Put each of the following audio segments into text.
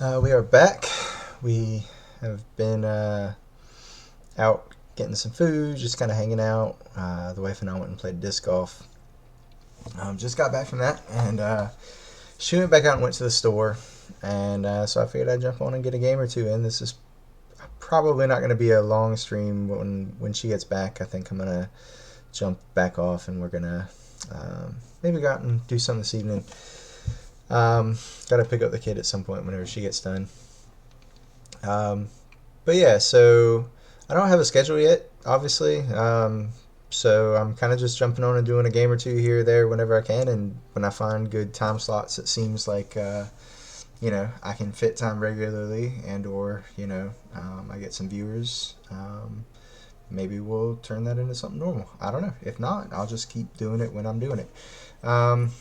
We are back. We have been out getting some food, just kind of hanging out. The wife and I went and played disc golf. Just got back from that, and she went back out and went to the store. And so I figured I'd jump on and get a game or two in. This is probably not going to be a long stream when she gets back. I think I'm going to jump back off, and we're going to maybe go out and do something this evening. Got to pick up the kid at some point whenever she gets done. Um, but yeah, so I don't have a schedule yet, obviously. So I'm kind of just jumping on and doing a game or two here or there whenever I can, and when I find good time slots, it seems like I can fit time regularly, and or I get some viewers. Maybe we'll turn that into something normal. I don't know. If not, I'll just keep doing it when I'm doing it. Um,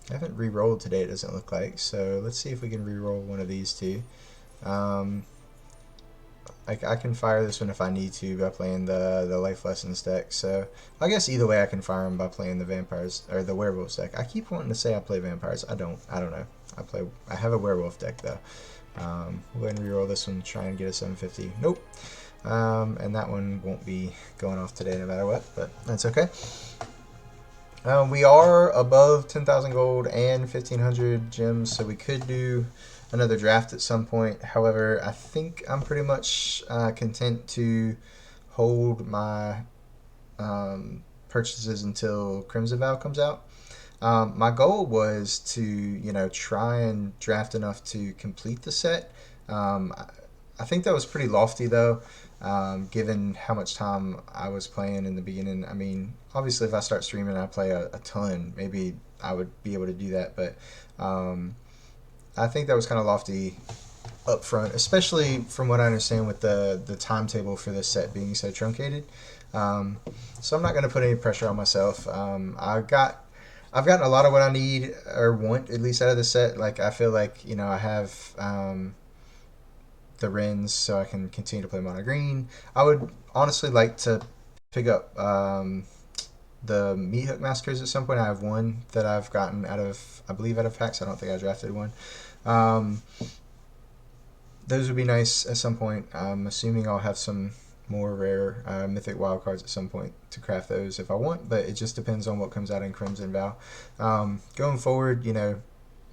I haven't re-rolled today, it doesn't look like. So let's see if we can re-roll one of these two. Um, I can fire this one if I need to by playing the Life Lessons deck. So I guess either way I can fire them by playing the Vampires or the Werewolves deck. I keep wanting to say I play Vampires. I don't. I don't know. I have a Werewolf deck though. We'll go ahead and reroll this one. Try and get a 750. Nope. And that one won't be going off today no matter what. But that's okay. We are above 10,000 gold and 1,500 gems, so we could do another draft at some point. However, I think I'm pretty much content to hold my purchases until Crimson Vow comes out. My goal was to, try and draft enough to complete the set. I think that was pretty lofty, though, given how much time I was playing in the beginning. I mean, obviously, if I start streaming and I play a ton, maybe I would be able to do that. But I think that was kind of lofty up front, especially from what I understand with the timetable for this set being so truncated. So I'm not going to put any pressure on myself. I've gotten a lot of what I need or want at least out of the set. Like I feel like I have the Rens, so I can continue to play mono green. I would honestly like to pick up the Meat Hook Massacres at some point. I have one that I've gotten I believe out of packs. I don't think I drafted one. Um, those would be nice at some point. I'm assuming I'll have some more rare mythic wildcards at some point to craft those if I want, but it just depends on what comes out in Crimson Vow. Going forward,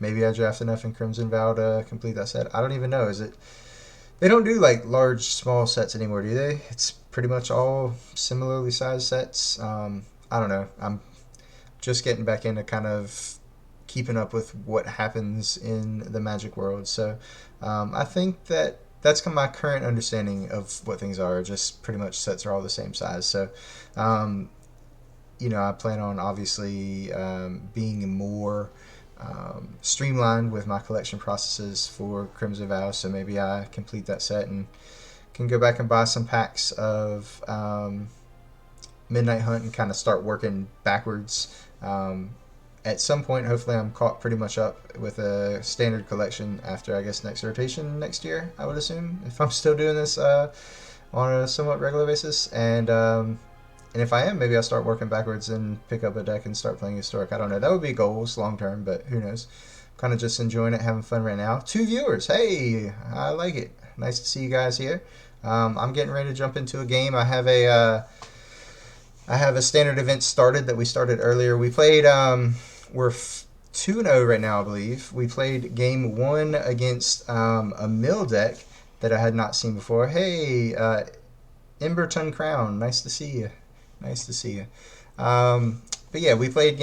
maybe I draft enough in Crimson Vow to complete that set. I don't even know. Is it? They don't do like large, small sets anymore, do they? It's pretty much all similarly sized sets. I don't know. I'm just getting back into kind of keeping up with what happens in the Magic world. So I think that's my current understanding of what things are. Just pretty much sets are all the same size. So um, I plan on obviously being more streamlined with my collection processes for Crimson Vow. So maybe I complete that set and can go back and buy some packs of Midnight Hunt and kind of start working backwards. At some point, hopefully, I'm caught pretty much up with a standard collection after, I guess, next rotation next year, I would assume, if I'm still doing this on a somewhat regular basis. And if I am, maybe I'll start working backwards and pick up a deck and start playing Historic. I don't know. That would be goals long term, but who knows. Kind of just enjoying it, having fun right now. 2 viewers. Hey, I like it. Nice to see you guys here. I'm getting ready to jump into a game. I have a standard event started that we started earlier. We played. We're 2-0 right now, I believe. We played game 1 against a mill deck that I had not seen before. Hey, Emberton Crown. Nice to see you. Nice to see you. But yeah, we played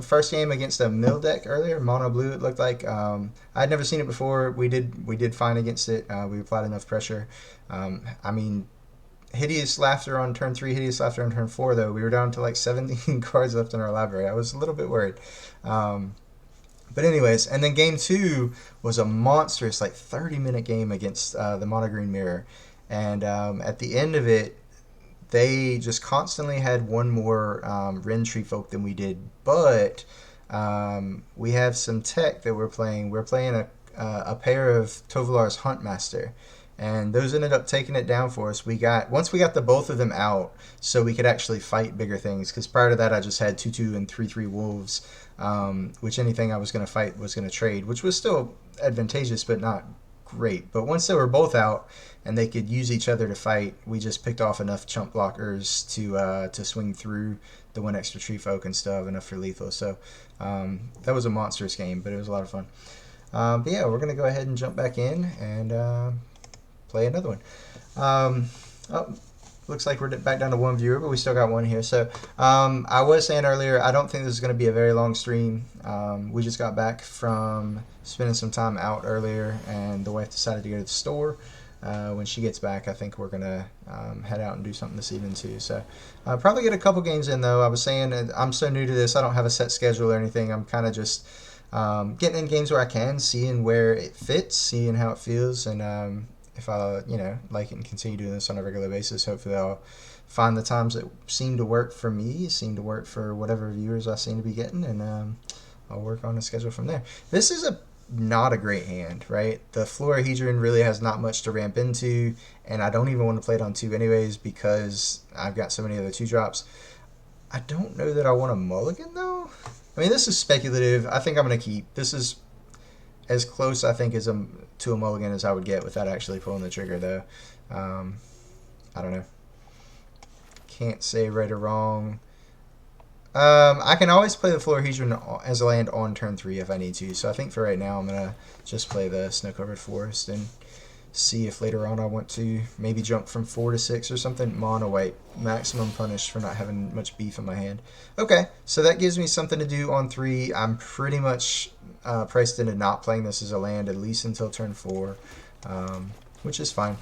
first game against a mill deck earlier, mono blue. It looked like I'd never seen it before. We did fine against it. We applied enough pressure. I mean, Hideous Laughter on turn 3, Hideous Laughter on turn 4, though. We were down to like 17 cards left in our library. I was a little bit worried. But anyways, and then game 2 was a monstrous, like 30-minute game against the Mono Green Mirror. And at the end of it, they just constantly had one more Ren Tree Folk than we did. But we have some tech that we're playing. We're playing a pair of Tovolar's Huntmaster, and those ended up taking it down for us. Once we got the both of them out, so we could actually fight bigger things. Because prior to that, I just had 2/2 and 3/3 wolves, which anything I was going to fight was going to trade, which was still advantageous, but not great. But once they were both out and they could use each other to fight, we just picked off enough chump blockers to swing through the one extra tree folk and still have enough for lethal. So that was a monstrous game, but it was a lot of fun. But yeah, we're going to go ahead and jump back in and play another one. Oh, looks like we're back down to one viewer, but we still got one here. So I was saying earlier, I don't think this is going to be a very long stream. We just got back from spending some time out earlier, and the wife decided to go to the store. When she gets back, I think we're going to head out and do something this evening too. So probably get a couple games in, though. I was saying I'm so new to this, I don't have a set schedule or anything. I'm kind of just getting in games where I can, seeing where it fits, seeing how it feels, and if I, like it and continue doing this on a regular basis, hopefully I'll find the times that seem to work for me, seem to work for whatever viewers I seem to be getting, and I'll work on a schedule from there. This is not a great hand, right? The Florahedron really has not much to ramp into, and I don't even want to play it on 2 anyways because I've got so many other 2-drops. I don't know that I want a mulligan, though. I mean, this is speculative. I think I'm going to keep. This is as close, I think, to a mulligan as I would get without actually pulling the trigger, though. I don't know. Can't say right or wrong. I can always play the Florahedron as a land on turn 3 if I need to. So I think for right now, I'm going to just play the Snow-Covered Forest and see if later on I want to maybe jump from 4 to 6 or something. Mono white, maximum punish for not having much beef in my hand. Okay, so that gives me something to do on 3. I'm pretty much priced into not playing this as a land at least until turn 4, which is fine.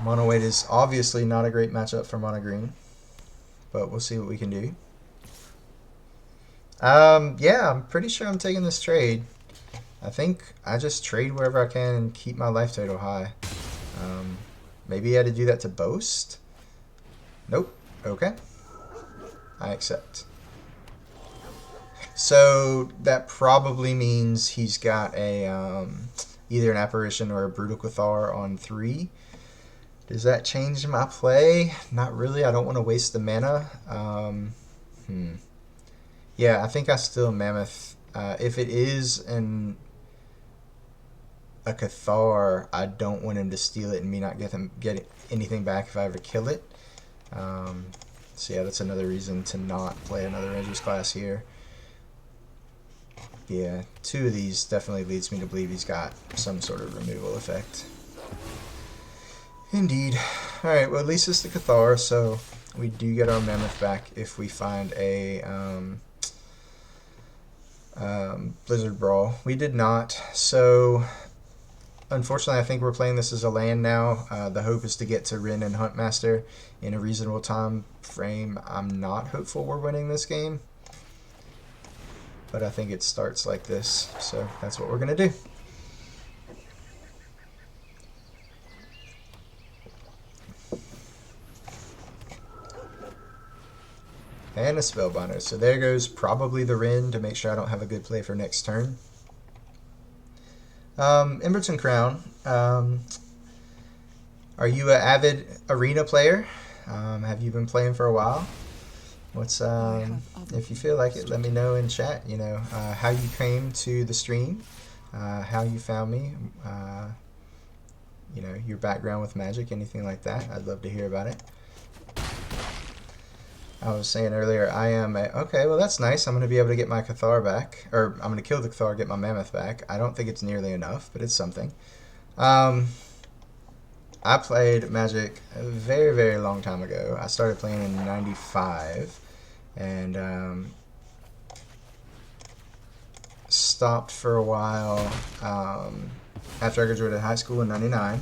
Mono white is obviously not a great matchup for mono green, but we'll see what we can do. Yeah, I'm pretty sure I'm taking this trade. I think I just trade wherever I can and keep my life total high. Maybe I had to do that to boast? Nope. Okay. I accept. So that probably means he's got a either an Apparition or a Brutal Cathar on 3. Does that change my play? Not really. I don't want to waste the mana. Yeah, I think I still Mammoth. If it is a Cathar, I don't want him to steal it and me not get anything back if I ever kill it. So yeah, that's another reason to not play another Ranger's class here. Yeah, 2 of these definitely leads me to believe he's got some sort of removal effect. Indeed. Alright, well at least it's the Cathar, so we do get our Mammoth back if we find a Blizzard Brawl. We did not, so unfortunately I think we're playing this as a land now. The hope is to get to Wrenn and Huntmaster in a reasonable time frame. I'm not hopeful we're winning this game, but I think it starts like this, so that's what we're going to do. And a Spellbinder. So there goes probably the Wrenn to make sure I don't have a good play for next turn. Emberton Crown. Are you an avid arena player? Have you been playing for a while? What's if you feel like it, let me know in chat. How you came to the stream, how you found me. Your background with Magic, anything like that. I'd love to hear about it. I was saying earlier, I am okay, well that's nice. I'm going to be able to get my Cathar back, or I'm going to kill the Cathar, get my Mammoth back. I don't think it's nearly enough, but it's something. I played Magic a very, very long time ago. I started playing in '95, and stopped for a while after I graduated high school in '99,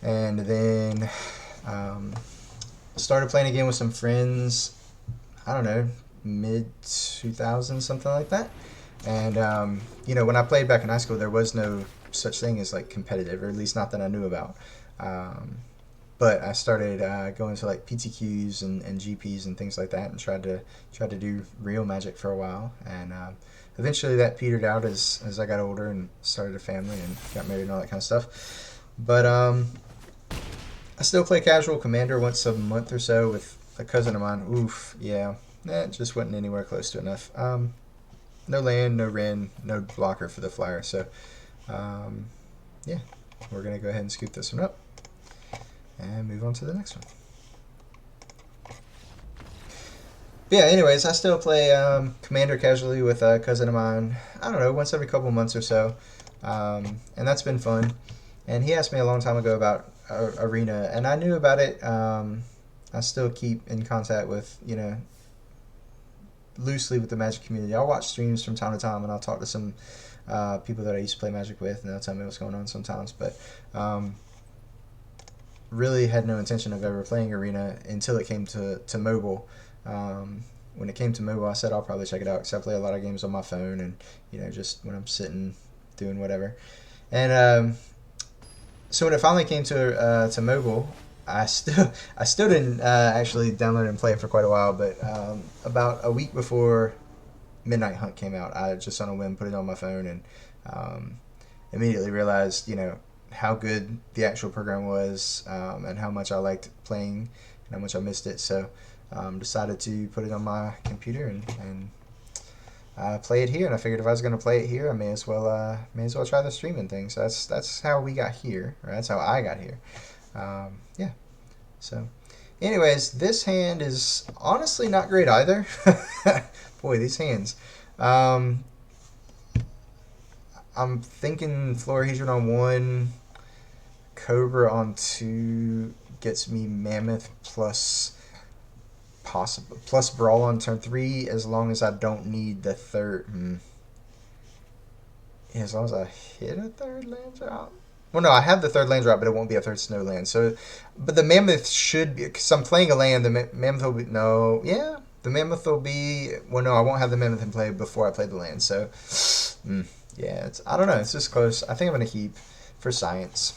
and then started playing again with some friends, I don't know, mid-2000s, something like that. And, when I played back in high school, there was no such thing as, competitive, or at least not that I knew about. But I started going to, PTQs and GPs and things like that and tried to do real Magic for a while. And eventually that petered out as I got older and started a family and got married and all that kind of stuff. But, I still play casual Commander once a month or so with a cousin of mine. Oof, yeah. That just wasn't anywhere close to enough. no land, no Ren, no blocker for the flyer. So, yeah, we're going to go ahead and scoop this one up and move on to the next one. But yeah, anyways, I still play Commander casually with a cousin of mine. I don't know, once every couple months or so. And that's been fun. And he asked me a long time ago about Arena, and I knew about it. I still keep in contact with, loosely with the Magic community. I'll watch streams from time to time, and I'll talk to some people that I used to play Magic with, and they'll tell me what's going on sometimes. But really had no intention of ever playing Arena until it came to mobile. When it came to mobile, I said I'll probably check it out because I play a lot of games on my phone and just when I'm sitting doing whatever. And so when it finally came to mobile, I still didn't actually download and play it for quite a while. But about a week before Midnight Hunt came out, I just on a whim put it on my phone and immediately realized how good the actual program was and how much I liked playing and how much I missed it. So decided to put it on my computer and play it here. And I figured if I was going to play it here, I may as well try the streaming thing. So that's how we got here, or that's how I got here. Yeah. So, anyways, this hand is honestly not great either. Boy, these hands. I'm thinking Florahedron on 1, Cobra on 2 gets me Mammoth plus Brawl on turn 3, as long as I don't need the third. Yeah, as long as I hit a third land drop. Well, no, I have the third land drop, but it won't be a third snow land. So, but the Mammoth should be, because I'm playing a land. The Mammoth will be the Mammoth will be. Well, no, I won't have the Mammoth in play before I play the land. So, yeah, I don't know. It's just close. I think I'm gonna keep for science.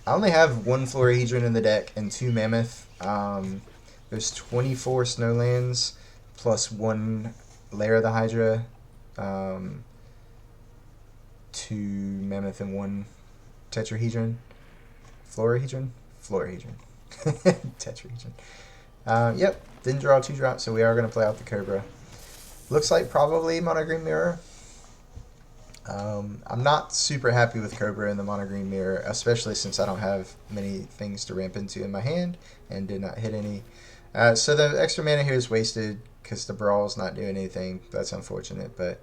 I only have 1 Florahedron in the deck and 2 Mammoth. There's 24 Snowlands plus 1 Lair of the Hydra, 2 Mammoth and 1 Tetrahedron. Florahedron? Tetrahedron. Yep, didn't draw 2 drops, so we are going to play out the Cobra. Looks like probably Mono Green Mirror. I'm not super happy with Cobra in the Mono Green Mirror, especially since I don't have many things to ramp into in my hand and did not hit any. So the extra mana here is wasted because the Brawl's not doing anything. That's unfortunate, but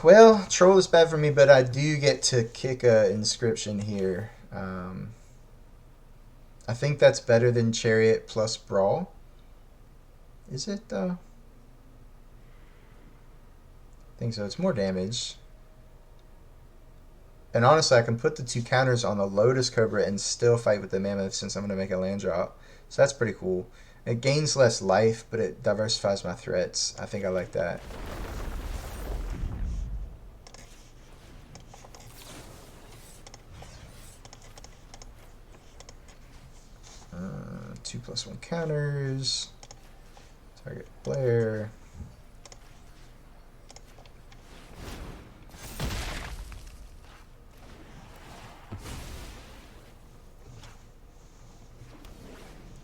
well, Troll is bad for me, but I do get to kick a Inscription here. I think that's better than Chariot plus Brawl. Is it, though? I think so. It's more damage. And honestly, I can put the 2 counters on the Lotus Cobra and still fight with the Mammoth since I'm going to make a land drop. So that's pretty cool. It gains less life, but it diversifies my threats. I think I like that. 2+1 counters. Target player.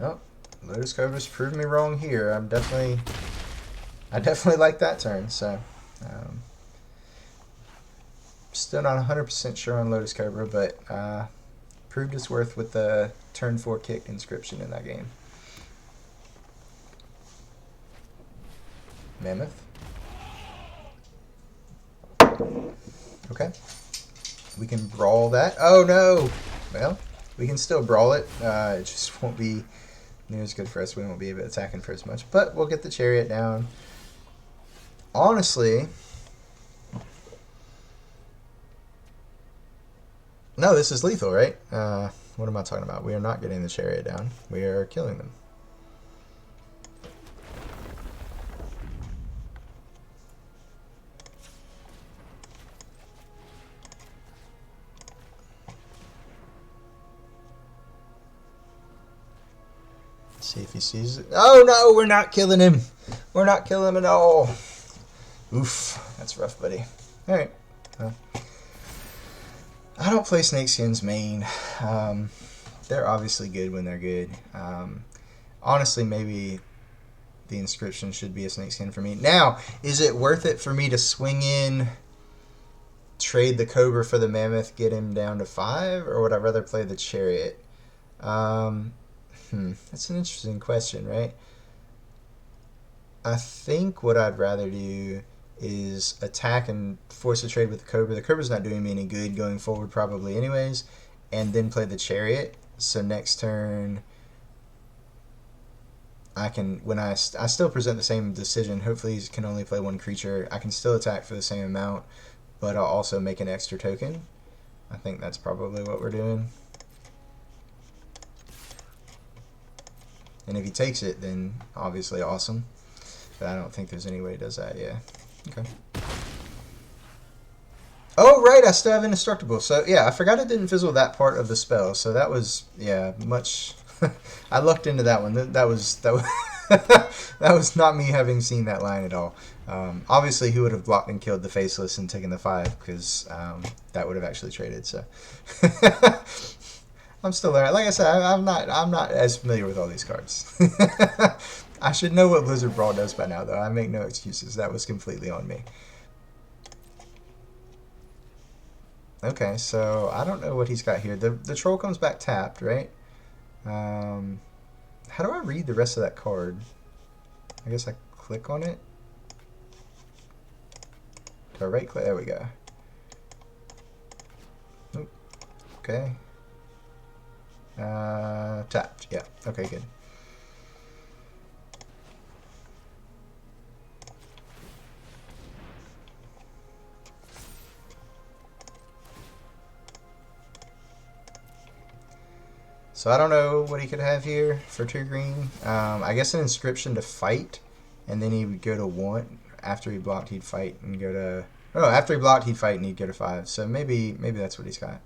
Oh, Lotus Cobra's proved me wrong here. I definitely like that turn. So, still not 100% sure on Lotus Cobra, but proved its worth with the turn 4 kick Inscription in that game. Mammoth. Okay. We can brawl that. Oh no! Well, we can still brawl it. It just won't be near as good for us. We won't be able to attacking for as much. But we'll get the Chariot down. Honestly, no, this is lethal, right? What am I talking about? We are not getting the Chariot down. We are killing them. See if he sees it. Oh no, we're not killing him. We're not killing him at all. Oof, that's rough, buddy. Alright. I don't play Snakeskins main. They're obviously good when they're good. Honestly, maybe the Inscription should be a Snakeskin for me. Now, is it worth it for me to swing in, trade the Cobra for the Mammoth, get him down to 5? Or would I rather play the Chariot? That's an interesting question, right? I think what I'd rather do is attack and force a trade with the Cobra. The Cobra's not doing me any good going forward probably anyways, and then play the Chariot. So next turn I can, when I still present the same decision, hopefully he can only play one creature. I can still attack for the same amount, but I'll also make an extra token. I think that's probably what we're doing. And if he takes it, then obviously awesome. But I don't think there's any way he does that, yeah. Okay. Oh, right, I still have Indestructible. So, yeah, I forgot it didn't fizzle that part of the spell. So that was, yeah, much... I looked into that one. That was that was not me having seen that line at all. Obviously, he would have blocked and killed the Faceless and taken the 5, because that would have actually traded, so... I'm still learning. Like I said, I'm not as familiar with all these cards. I should know what Blizzard Brawl does by now, though. I make no excuses. That was completely on me. Okay, so I don't know what he's got here. The Troll comes back tapped, right? How do I read the rest of that card? I guess I click on it. Do I right click? There we go. Oop. Okay. Tapped. Yeah. Okay, good. So I don't know what he could have here for 2 green. I guess an Inscription to fight, and then he would go to 1. After he blocked, he'd fight and go to... Oh, after he blocked, he'd fight and he'd go to 5. So maybe that's what he's got.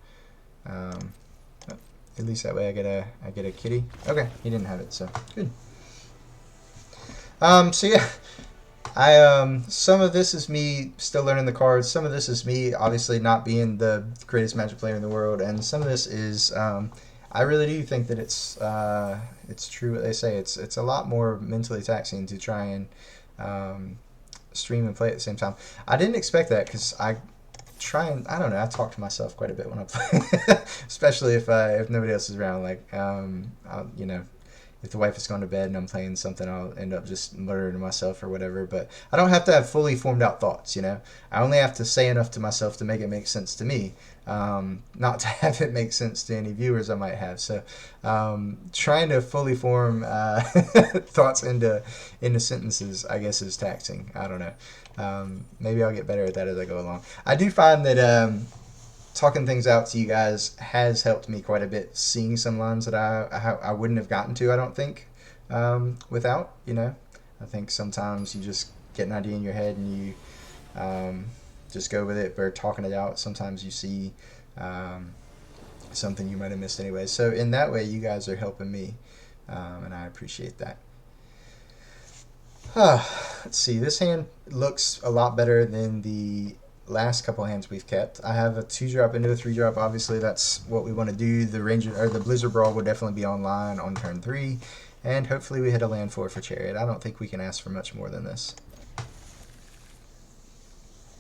At least that way I get a kitty. Okay, he didn't have it, so good. So yeah, some of this is me still learning the cards. Some of this is me obviously not being the greatest Magic player in the world, and some of this is I really do think that it's true what they say. It's a lot more mentally taxing to try and stream and play at the same time. I didn't expect that because I don't know, I talk to myself quite a bit when I play, especially if nobody else is around. Like, you know, if the wife has gone to bed and I'm playing something, I'll end up just muttering to myself or whatever. But I don't have to have fully formed out thoughts, you know. I only have to say enough to myself to make it make sense to me, not to have it make sense to any viewers I might have. So trying to fully form thoughts into sentences, I guess, is taxing. I don't know. Maybe I'll get better at that as I go along. I do find that talking things out to you guys has helped me quite a bit, seeing some lines that I wouldn't have gotten to, I don't think, without, you know. I think sometimes you just get an idea in your head and you just go with it, but talking it out, sometimes you see something you might have missed anyway. So in that way, you guys are helping me, and I appreciate that. Let's see, this hand looks a lot better than the last couple hands we've kept. I have a 2-drop into a 3-drop. Obviously, that's what we want to do. The Ranger or the Blizzard Brawl will definitely be online on turn 3, and hopefully we hit a land 4 for Chariot. I don't think we can ask for much more than this.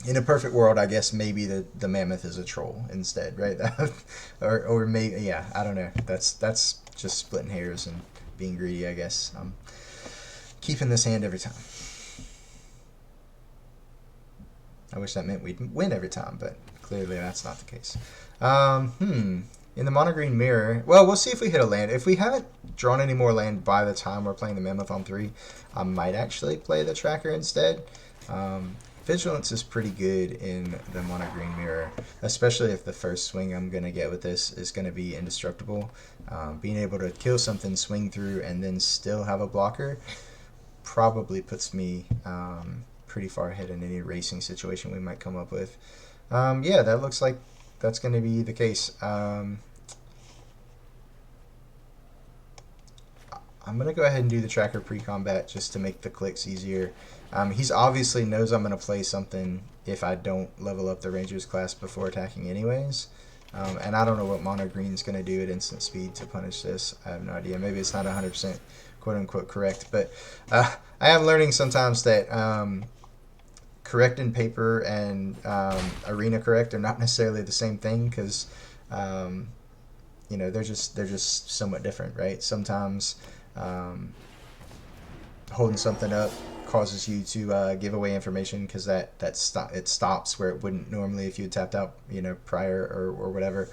In a perfect world, I guess maybe the Mammoth is a troll instead, right? or maybe, yeah, I don't know. That's just splitting hairs and being greedy, I guess. I'm keeping this hand every time. I wish that meant we'd win every time, but clearly that's not the case. In the mono green mirror, well, we'll see if we hit a land. If we haven't drawn any more land by the time we're playing the Mammoth on 3, I might actually play the Tracker instead. Vigilance is pretty good in the mono green mirror, especially if the first swing I'm going to get with this is going to be Indestructible. Being able to kill something, swing through, and then still have a blocker probably puts me pretty far ahead in any racing situation we might come up with. Yeah, that looks like that's going to be the case. I I'm going to go ahead and do the tracker pre-combat just to make the clicks easier. He's obviously knows I'm going to play something if I don't level up the Rangers class before attacking anyways. And I don't know what Mono Green's going to do at instant speed to punish this. I have no idea. Maybe it's not 100% quote-unquote correct. But I am learning sometimes that correct in paper and arena correct are not necessarily the same thing because, you know, they're just somewhat different, right? Sometimes holding something up causes you to give away information because it stops where it wouldn't normally if you had tapped out, you know, prior or whatever.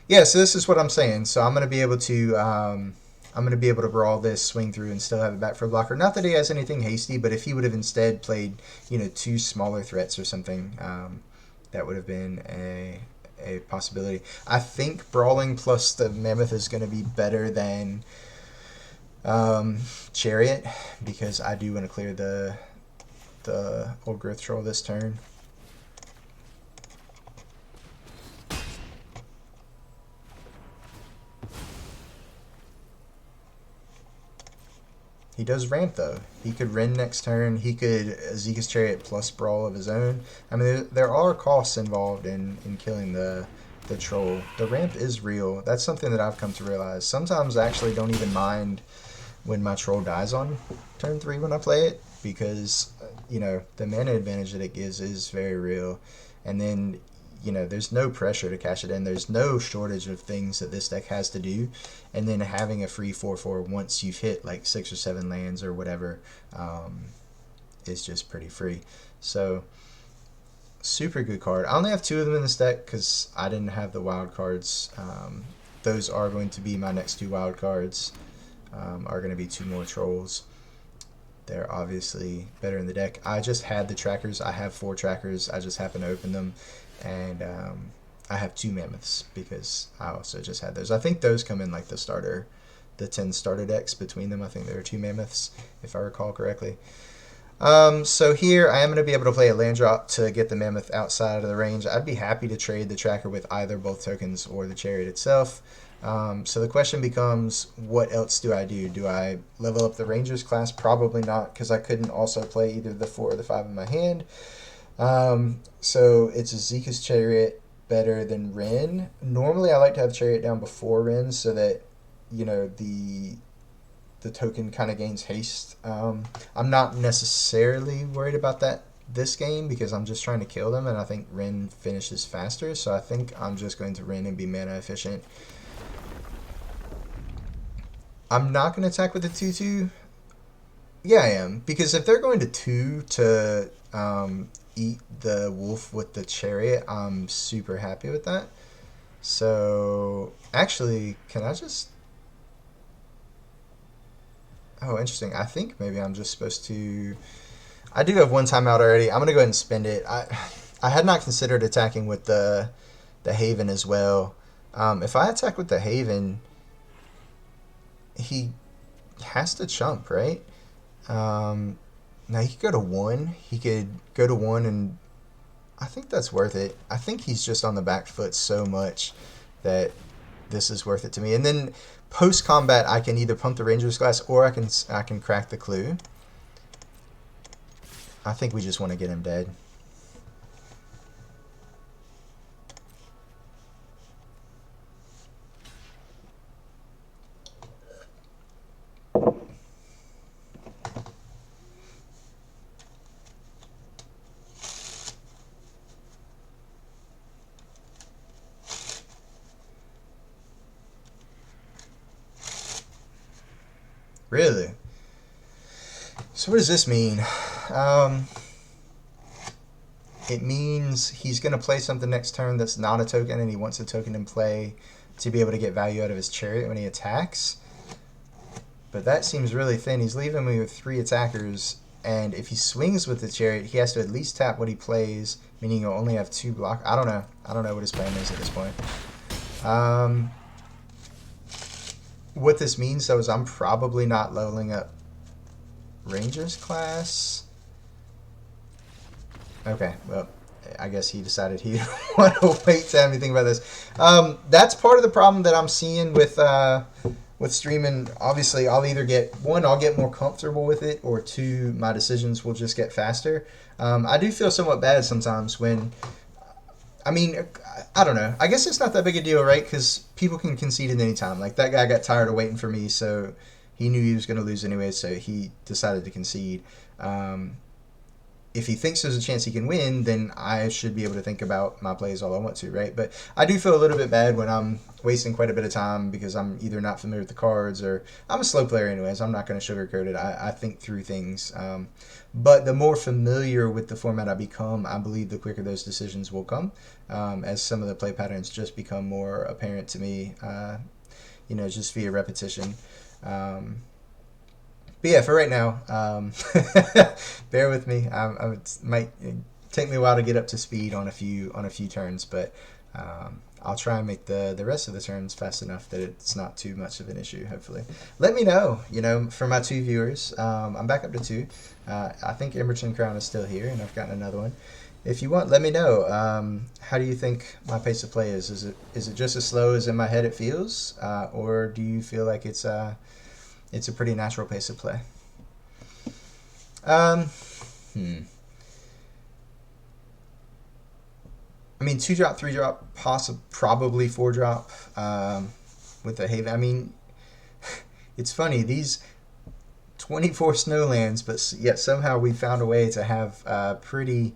Yeah, so this is what I'm saying. So I'm gonna be able to brawl this, swing through, and still have it back for a blocker. Not that he has anything hasty, but if he would have instead played, you know, 2 smaller threats or something, that would have been a possibility. I think brawling plus the mammoth is going to be better than chariot because I do want to clear the old growth troll this turn. He does ramp though. He could Ren next turn. He could Zika's Chariot plus Brawl of his own. I mean, there are costs involved in killing the troll. The ramp is real. That's something that I've come to realize. Sometimes I actually don't even mind when my troll dies on turn 3 when I play it because, you know, the mana advantage that it gives is very real. And then, you know, there's no pressure to cash it in. There's no shortage of things that this deck has to do. And then having a free 4/4 once you've hit like 6 or 7 lands or whatever is just pretty free. So, super good card. I only have 2 of them in this deck because I didn't have the wild cards. Those are going to be my next 2 wild cards. Are going to be 2 more trolls. They're obviously better in the deck. I just had the trackers. I have 4 trackers. I just happened to open them. And I have 2 mammoths because I also just had those. I think those come in like the 10 starter decks between them. I think there are 2 mammoths, if I recall correctly. So here I am going to be able to play a land drop to get the mammoth outside of the range. I'd be happy to trade the tracker with either both tokens or the chariot itself. So the question becomes, what else do I do? Do I level up the Rangers class? Probably not, because I couldn't also play either the 4 or the 5 in my hand. So it's a Zika's Chariot better than Ren. Normally I like to have Chariot down before Ren so that, you know, the token kind of gains haste. I'm not necessarily worried about that this game because I'm just trying to kill them and I think Ren finishes faster, so I think I'm just going to Ren and be mana efficient. I'm not going to attack with the 2/2. Yeah, I am, because if they're going to 2 to eat the wolf with the chariot, I'm super happy with that. So actually, can I just... Oh, interesting. I think maybe I'm just supposed to... I do have 1 timeout already. I'm going to go ahead and spend it. I had not considered attacking with the Haven as well. If I attack with the Haven, he has to chump, right? Now he could go to 1. He could go to 1 and I think that's worth it. I think he's just on the back foot so much that this is worth it to me. And then post combat, I can either pump the Rangers class or I can crack the clue. I think we just want to get him dead. Really? So what does this mean? It means he's going to play something next turn that's not a token, and he wants a token in play to be able to get value out of his chariot when he attacks. But that seems really thin. He's leaving me with 3 attackers, and if he swings with the chariot, he has to at least tap what he plays, meaning he'll only have 2 block. I don't know. I don't know what his plan is at this point. What this means, though, is I'm probably not leveling up Rangers class. Okay, well, I guess he decided he didn't want to wait to have anything about this. That's part of the problem that I'm seeing with with streaming, obviously, I'll either get one, I'll get more comfortable with it, or two, my decisions will just get faster. I do feel somewhat bad sometimes when, I mean, I don't know. I guess it's not that big a deal, right? Because people can concede at any time. Like that guy got tired of waiting for me, so he knew he was going to lose anyway, so he decided to concede. Um, if he thinks there's a chance he can win, then I should be able to think about my plays all I want to, right? But I do feel a little bit bad when I'm wasting quite a bit of time because I'm either not familiar with the cards or I'm a slow player anyways. I'm not going to sugarcoat it. I think through things. But the more familiar with the format I become, I believe the quicker those decisions will come, as some of the play patterns just become more apparent to me, just via repetition. Um, but yeah, for right now, bear with me. It might take me a while to get up to speed on a few turns, but I'll try and make the rest of the turns fast enough that it's not too much of an issue. Hopefully, let me know. For my two viewers, I'm back up to two. I think Emberton Crown is still here, and I've gotten another one. If you want, let me know. How do you think my pace of play is? Is it just as slow as in my head it feels, or do you feel like it's a pretty natural pace of play? Um, hmm. I mean, two drop, three drop, probably four drop with the Haven. I mean, it's funny these 24 snowlands, but yet somehow we found a way to have pretty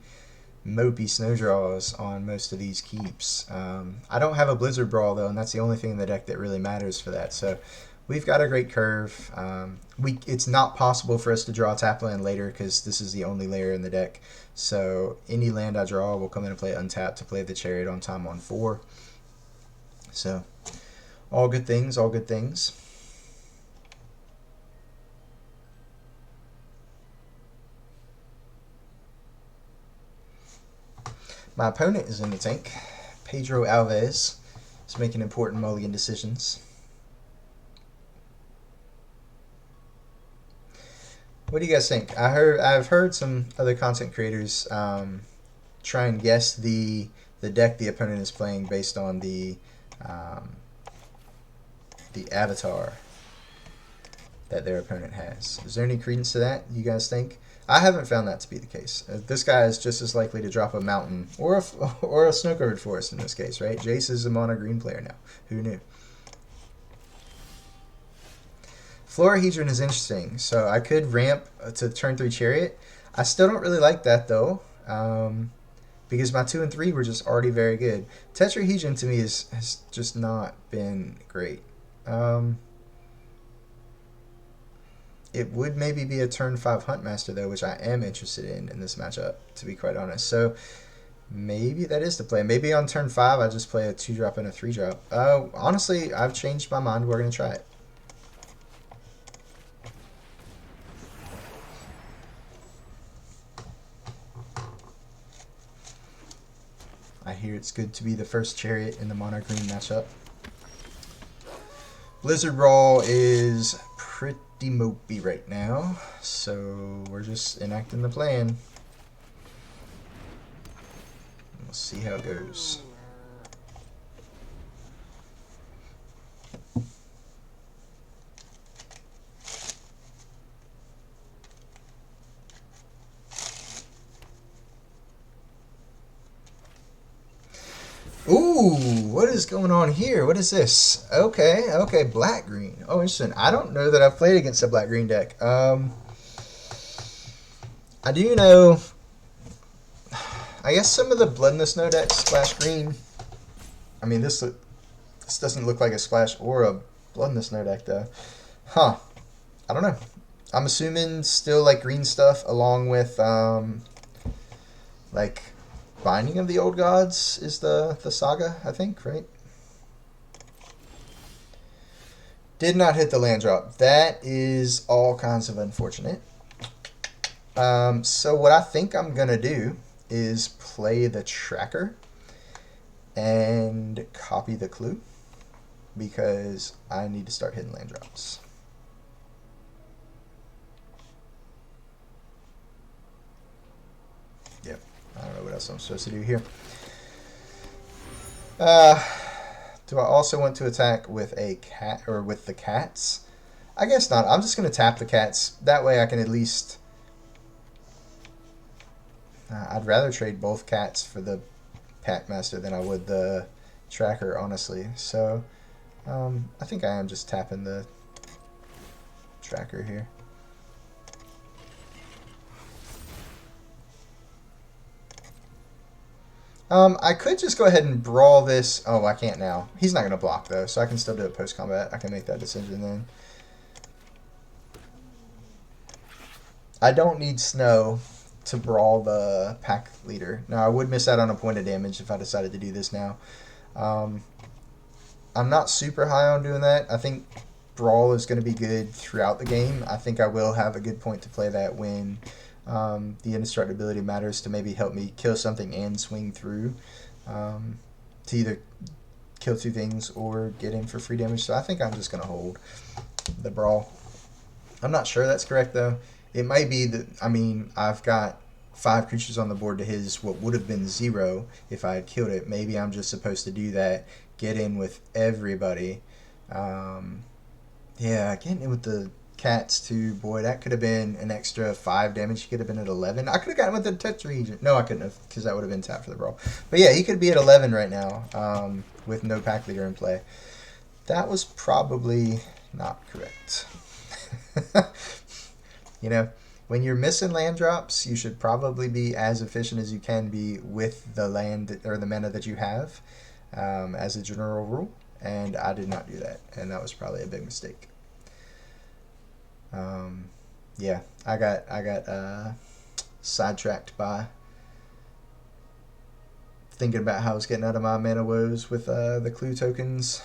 mopey snow draws on most of these keeps. I don't have a Blizzard Brawl though, and that's the only thing in the deck that really matters for that. So we've got a great curve. It's not possible for us to draw tap land later because this is the only layer in the deck. So any land I draw will come in and play untapped to play the Chariot on time on 4. So all good things, all good things. My opponent is in the tank. Pedro Alves is making important mulligan decisions. What do you guys think? I've heard some other content creators try and guess the deck the opponent is playing based on um, the avatar that their opponent has. Is there any credence to that? You guys think? I haven't found that to be the case. This guy is just as likely to drop a mountain or a snow-covered forest in this case, right? Jace is a mono green player now. Who knew? Florahedron is interesting. So I could ramp to turn 3 Chariot. I still don't really like that though, because my 2 and 3 were just already very good. Tetrahedron to me has just not been great. It would maybe be a turn 5 Huntmaster though, which I am interested in this matchup, to be quite honest. So maybe that is the play. Maybe on turn 5 I just play a 2-drop and a 3-drop. Honestly, I've changed my mind. We're going to try it. I hear it's good to be the first Chariot in the Mono Green matchup. Blizzard Brawl is pretty mopey right now, so we're just enacting the plan. We'll see how it goes. Ooh, what is going on here? What is this? Okay, black-green. Oh, interesting. I don't know that I've played against a black-green deck. I do know, I guess some of the Blood in the Snow decks splash green. I mean, this doesn't look like a splash or a Blood in the Snow deck, though. Huh. I don't know. I'm assuming still like green stuff along with, like, Binding of the Old Gods is the saga, I think, right? Did not hit the land drop. That is all kinds of unfortunate. So what I think I'm going to do is play the tracker and copy the clue because I need to start hitting land drops. Yep. I don't know what else I'm supposed to do here. Do I also want to attack with a cat or with the cats? I guess not. I'm just going to tap the cats. That way I can at least... I'd rather trade both cats for the Packmaster than I would the tracker, honestly. So I think I am just tapping the tracker here. I could just go ahead and brawl this. Oh, I can't now. He's not going to block, though, so I can still do it post-combat. I can make that decision then. I don't need Snow to brawl the pack leader. Now, I would miss out on a point of damage if I decided to do this now. I'm not super high on doing that. I think brawl is going to be good throughout the game. I think I will have a good point to play that when the indestructibility matters to maybe help me kill something and swing through to either kill two things or get in for free damage. So I think I'm just going to hold the brawl. I'm not sure that's correct, though. It might be that, I mean, I've got 5 creatures on the board to his what would have been 0 if I had killed it. Maybe I'm just supposed to do that, get in with everybody. Yeah, getting in with the cats too. Boy, that could have been an extra 5 damage. He could have been at 11. I could have gotten with the touch region. No, I couldn't have, because that would have been tapped for the brawl. But yeah, he could be at 11 right now with no pack leader in play. That was probably not correct. You know, when you're missing land drops, you should probably be as efficient as you can be with the land or the mana that you have, as a general rule. And I did not do that, and that was probably a big mistake. Yeah, I got sidetracked by thinking about how I was getting out of my mana woes with the clue tokens,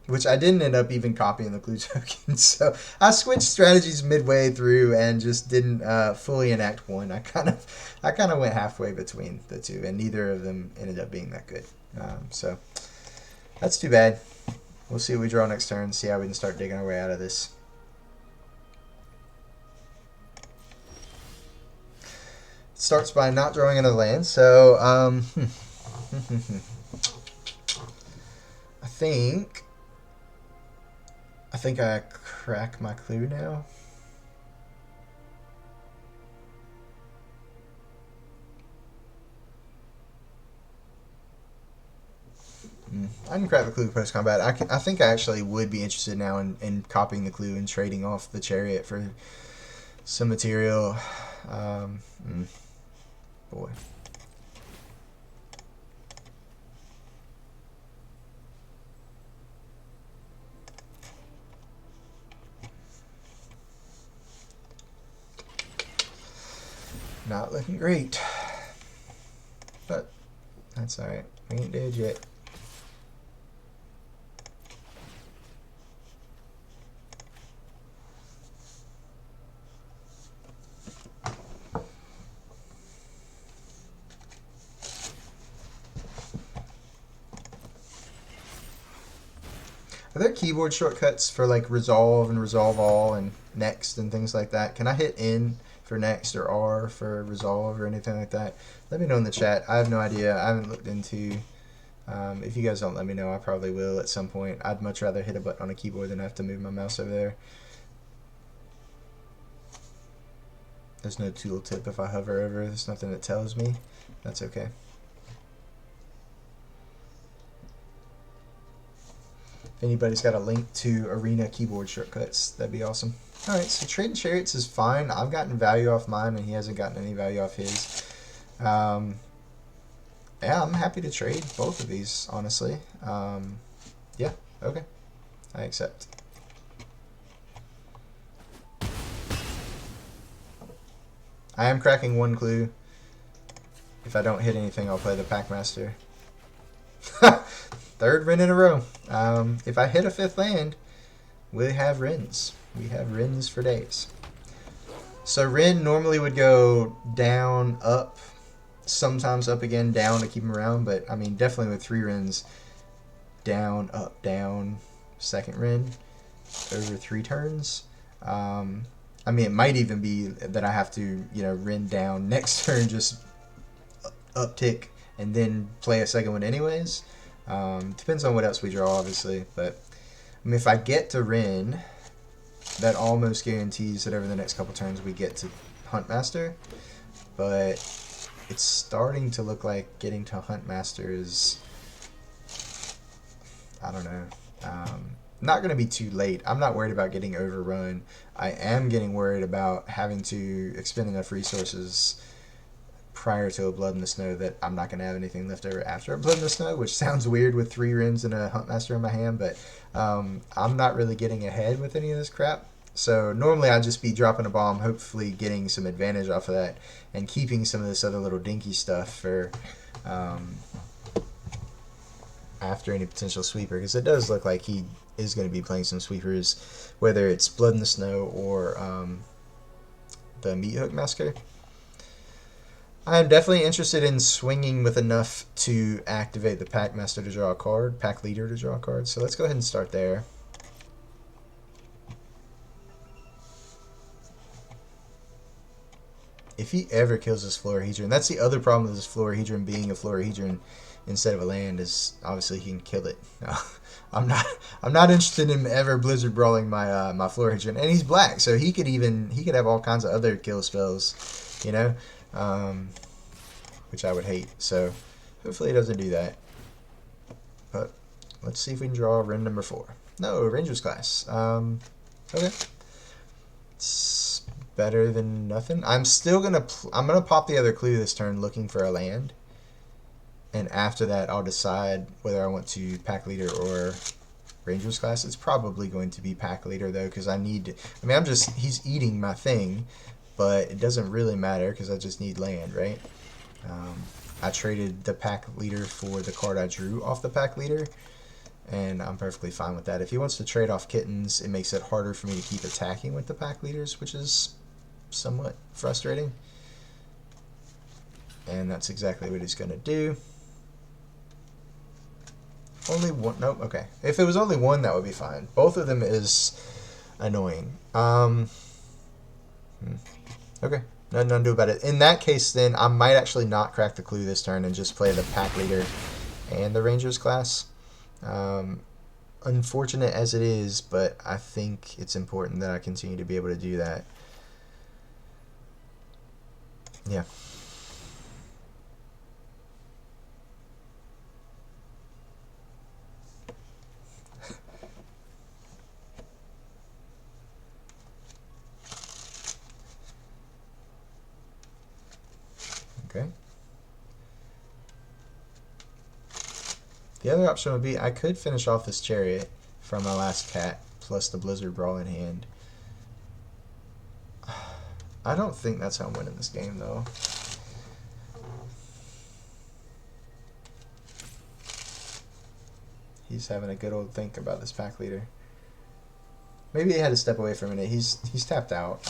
which I didn't end up even copying the clue tokens. So I switched strategies midway through and just didn't fully enact one. I kind of went halfway between the two, and neither of them ended up being that good. So that's too bad. We'll see what we draw next turn. See how we can start digging our way out of this. Starts by not drawing another land. So I think I crack my clue now. I can crack the clue post combat. I think I actually would be interested now in copying the clue and trading off the chariot for some material. Boy. Not looking great. But that's alright. We ain't dead yet. Are there keyboard shortcuts for like resolve and resolve all and next and things like that? Can I hit N for next or R for resolve or anything like that? Let me know in the chat. I have no idea. I haven't looked into. If you guys don't let me know, I probably will at some point. I'd much rather hit a button on a keyboard than have to move my mouse over there. There's no tooltip if I hover over. There's nothing that tells me. That's okay. If anybody's got a link to Arena keyboard shortcuts, that'd be awesome. Alright, so trading chariots is fine. I've gotten value off mine, and he hasn't gotten any value off his. Yeah, I'm happy to trade both of these, honestly. Yeah, okay. I accept. I am cracking one clue. If I don't hit anything, I'll play the Packmaster. Third Wrenn in a row. If I hit a 5th land, we have Wrenns. We have Wrenns for days. So Wrenn normally would go down, up, sometimes up again, down to keep him around. But, I mean, definitely with 3 Wrenns, down, up, down, second Wrenn, over 3 turns. I mean, it might even be that I have to, Wrenn down next turn, just uptick, and then play a second one anyways. Depends on what else we draw, obviously. But I mean, if I get to Ren, that almost guarantees that over the next couple turns we get to Huntmaster. But it's starting to look like getting to Huntmaster is, I don't know, not going to be too late. I'm not worried about getting overrun. I am getting worried about having to expend enough resources prior to a Blood in the Snow that I'm not going to have anything left over after a Blood in the Snow, which sounds weird with 3 Rens and a Huntmaster in my hand, but I'm not really getting ahead with any of this crap. So normally I'd just be dropping a bomb, hopefully getting some advantage off of that, and keeping some of this other little dinky stuff for after any potential sweeper, because it does look like he is going to be playing some sweepers, whether it's Blood in the Snow or the Meathook Massacre. I'm definitely interested in swinging with enough to activate the Pack Master to draw a card, Pack Leader to draw a card. So let's go ahead and start there. If he ever kills this Florahedron, that's the other problem with this Florahedron being a Florahedron instead of a land, is obviously he can kill it. I'm not interested in him ever Blizzard Brawling my my Florahedron, and he's black, so he could have all kinds of other kill spells, you know, which I would hate. So hopefully he doesn't do that. But let's see if we can draw Ren number 4. No, Ranger's class. Okay. It's better than nothing. I'm still gonna I'm gonna pop the other clue this turn, looking for a land, and after that I'll decide whether I want to Pack Leader or Ranger's class. It's probably going to be Pack Leader though, because I mean he's eating my thing, but it doesn't really matter because I just need land, right? I traded the Pack Leader for the card I drew off the Pack Leader, and I'm perfectly fine with that. If he wants to trade off Kittens, it makes it harder for me to keep attacking with the Pack Leaders, which is somewhat frustrating. And that's exactly what he's going to do. Only one? Nope, okay. If it was only one, that would be fine. Both of them is annoying. Okay. Nothing to do about it. In that case, then, I might actually not crack the clue this turn and just play the Pack Leader and the Ranger's class. Unfortunate as it is, but I think it's important that I continue to be able to do that. Yeah. Okay. The other option would be I could finish off this Chariot from my last cat plus the Blizzard Brawl in hand. I don't think that's how I'm winning this game though. He's having a good old think about this Pack Leader. Maybe he had to step away for a minute. He's tapped out.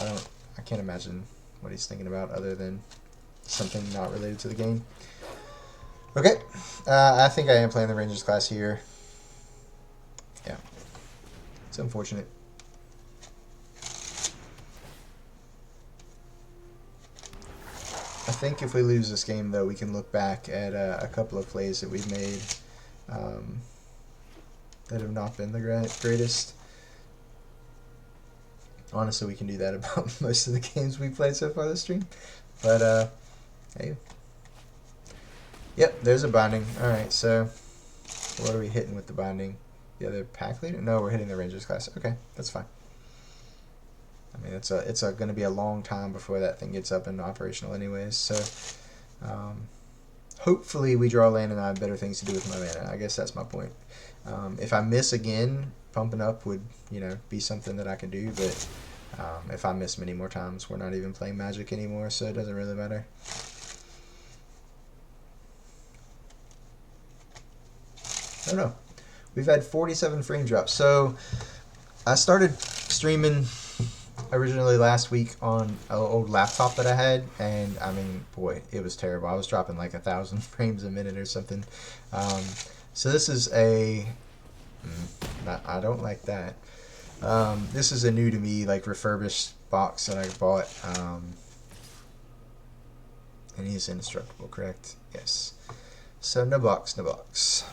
I can't imagine what he's thinking about other than something not related to the game. Okay, I think I am playing the Rangers class here. Yeah, it's unfortunate. I think if we lose this game, though, we can look back at a couple of plays that we've made that have not been the greatest. Honestly, we can do that about most of the games we played so far this stream. But, hey. Yep, there's a binding. Alright, so what are we hitting with the binding? The other Pack Leader? No, we're hitting the Rangers class. Okay, that's fine. I mean, it's going to be a long time before that thing gets up and operational anyways. So, hopefully we draw land and I have better things to do with my mana. I guess that's my point. If I miss again, pumping up would, be something that I can do. But if I miss many more times, we're not even playing Magic anymore, so it doesn't really matter. I don't know. We've had 47 frame drops. So I started streaming originally last week on an old laptop that I had, and I mean, boy, it was terrible. I was dropping like 1,000 frames a minute or something. So this is I don't like that. This is a new to me, like refurbished box that I bought. And he's indestructible, correct? Yes. So no blocks, no blocks.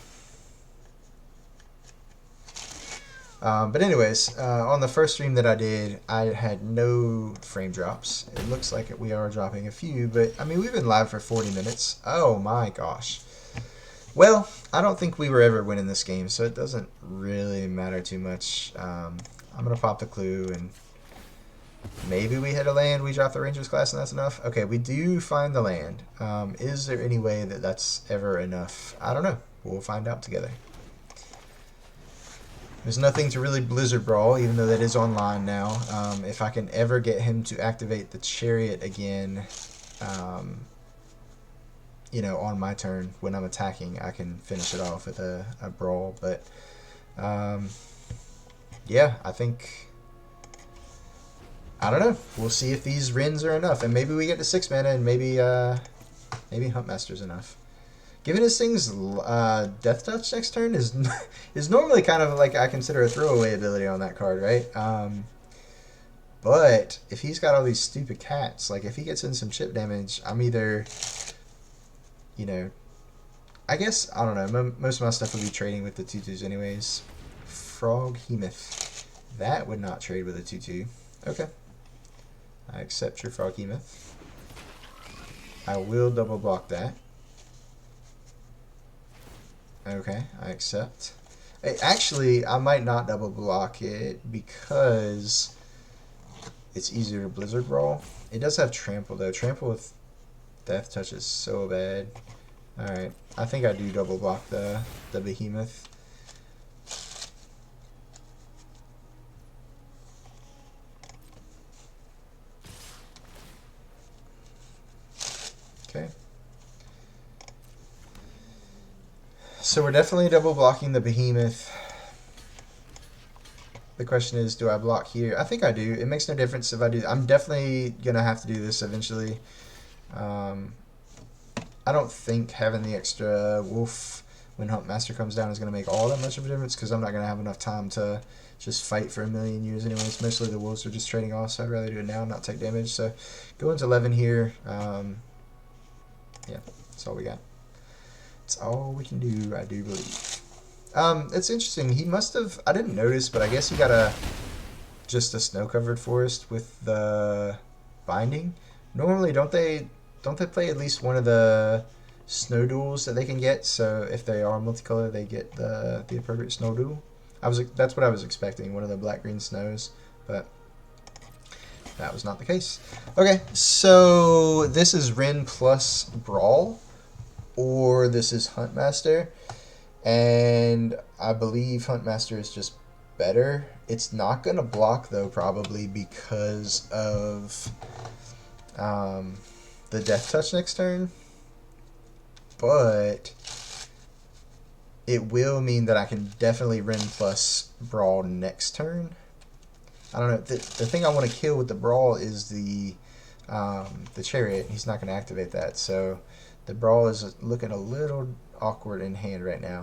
But anyways, on the first stream that I did, I had no frame drops. It looks like we are dropping a few, but I mean, we've been live for 40 minutes. Oh my gosh. Well, I don't think we were ever winning this game, so it doesn't really matter too much. I'm going to pop the clue, and maybe we hit a land, we drop the Rangers class, and that's enough. Okay, we do find the land. Is there any way that that's ever enough? I don't know. We'll find out together. There's nothing to really Blizzard Brawl, even though that is online now. If I can ever get him to activate the Chariot again, you know, on my turn when I'm attacking, I can finish it off with a Brawl. But, yeah, I think... I don't know. We'll see if these Rins are enough. And maybe we get to 6 mana, and maybe Huntmaster's enough. Giving his things Death Touch next turn is normally kind of like I consider a throwaway ability on that card, right? But if he's got all these stupid cats, like if he gets in some chip damage, I'm either, you know, I guess, I don't know, most of my stuff would be trading with the 2/2s anyways. Froghemoth. That would not trade with a 2/2. Okay. I accept your Froghemoth. I will double block that. Okay, I accept. Actually, I might not double block it because it's easier to Blizzard Brawl. It does have Trample though. Trample with Death Touch is so bad. Alright, I think I do double block the Behemoth. Okay. So we're definitely double blocking the Behemoth. The question is, do I block here? I think I do. It makes no difference if I do. I'm definitely going to have to do this eventually. I don't think having the extra wolf when Huntmaster comes down is going to make all that much of a difference because I'm not going to have enough time to just fight for a million years anyways. Mostly the wolves are just trading off, so I'd rather do it now and not take damage. So go into 11 here. Yeah, that's all we got. That's all we can do, I do believe. It's interesting. He must have... I didn't notice, but I guess he got just a snow-covered forest with the binding. Normally, don't they play at least one of the snow duels that they can get? So if they are multicolor, they get the appropriate snow duel. That's what I was expecting, one of the black-green snows, but that was not the case. Okay, so this is Rin plus Brawl, or this is Huntmaster, and I believe Huntmaster is just better. It's not going to block, though, probably because of the Death Touch next turn, but it will mean that I can definitely Rin plus Brawl next turn. I don't know. The thing I want to kill with the Brawl is the Chariot. He's not going to activate that, so the Brawl is looking a little awkward in hand right now.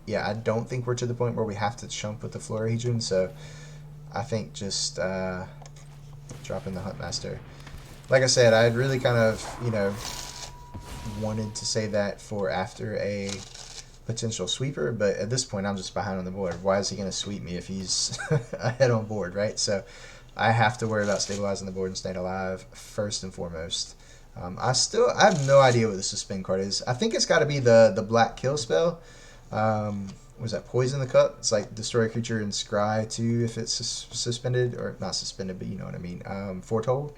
Yeah, I don't think we're to the point where we have to chump with the Florahedron, so I think just dropping the Huntmaster. Like I said, I had really kind of, you know, wanted to say that for after a potential sweeper, but at this point I'm just behind on the board. Why is he going to sweep me if he's ahead on board, right? So I have to worry about stabilizing the board and staying alive first and foremost. I have no idea what the suspend card is. I think it's got to be the black kill spell. Was that Poison the Cup? It's like destroy a creature and scry too if it's suspended, or not suspended, but you know what I mean. Foretold.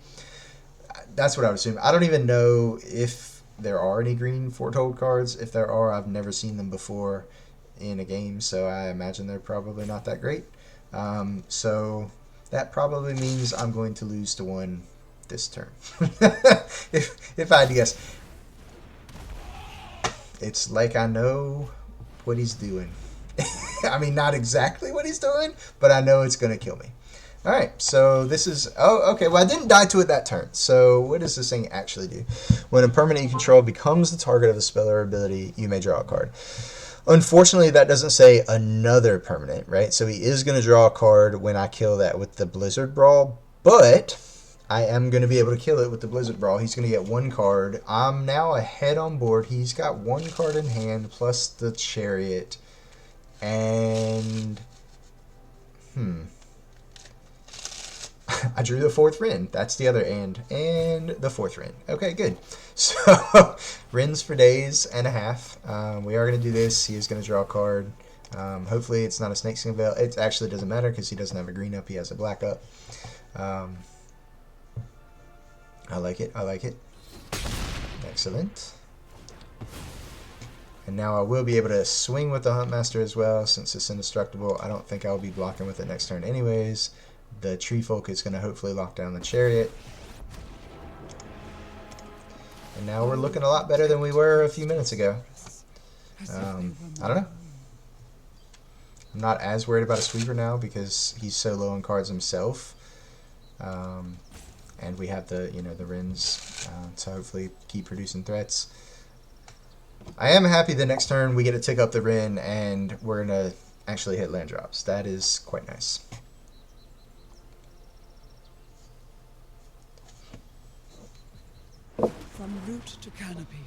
That's what I would assume. I don't even know if there are any green Foretold cards. If there are, I've never seen them before in a game, so I imagine they're probably not that great. So that probably means I'm going to lose to one this turn. if I had to guess. It's like I know what he's doing. I mean, not exactly what he's doing, but I know it's going to kill me. Alright, so this is... Oh, okay, well, I didn't die to it that turn. So what does this thing actually do? When a permanent you control becomes the target of a spell or ability, you may draw a card. Unfortunately, that doesn't say another permanent, right? So he is going to draw a card when I kill that with the Blizzard Brawl, but I am going to be able to kill it with the Blizzard Brawl. He's going to get one card. I'm now ahead on board. He's got one card in hand plus the Chariot. And I drew the fourth Rin. That's the other and the fourth Rin. Okay, good. So Rins for days and a half. We are going to do this. He is going to draw a card. Hopefully it's not a Snakeskin Veil. It actually doesn't matter because he doesn't have a green up. He has a black up. I like it. I like it. Excellent. And now I will be able to swing with the Huntmaster as well since it's indestructible. I don't think I'll be blocking with it next turn anyways. The Tree Folk is going to hopefully lock down the Chariot. And now we're looking a lot better than we were a few minutes ago. I don't know. I'm not as worried about a sweeper now because he's so low on cards himself. And we have the the Rins to hopefully keep producing threats. I am happy the next turn we get to tick up the Rin and we're going to actually hit land drops. That is quite nice. From root to canopy,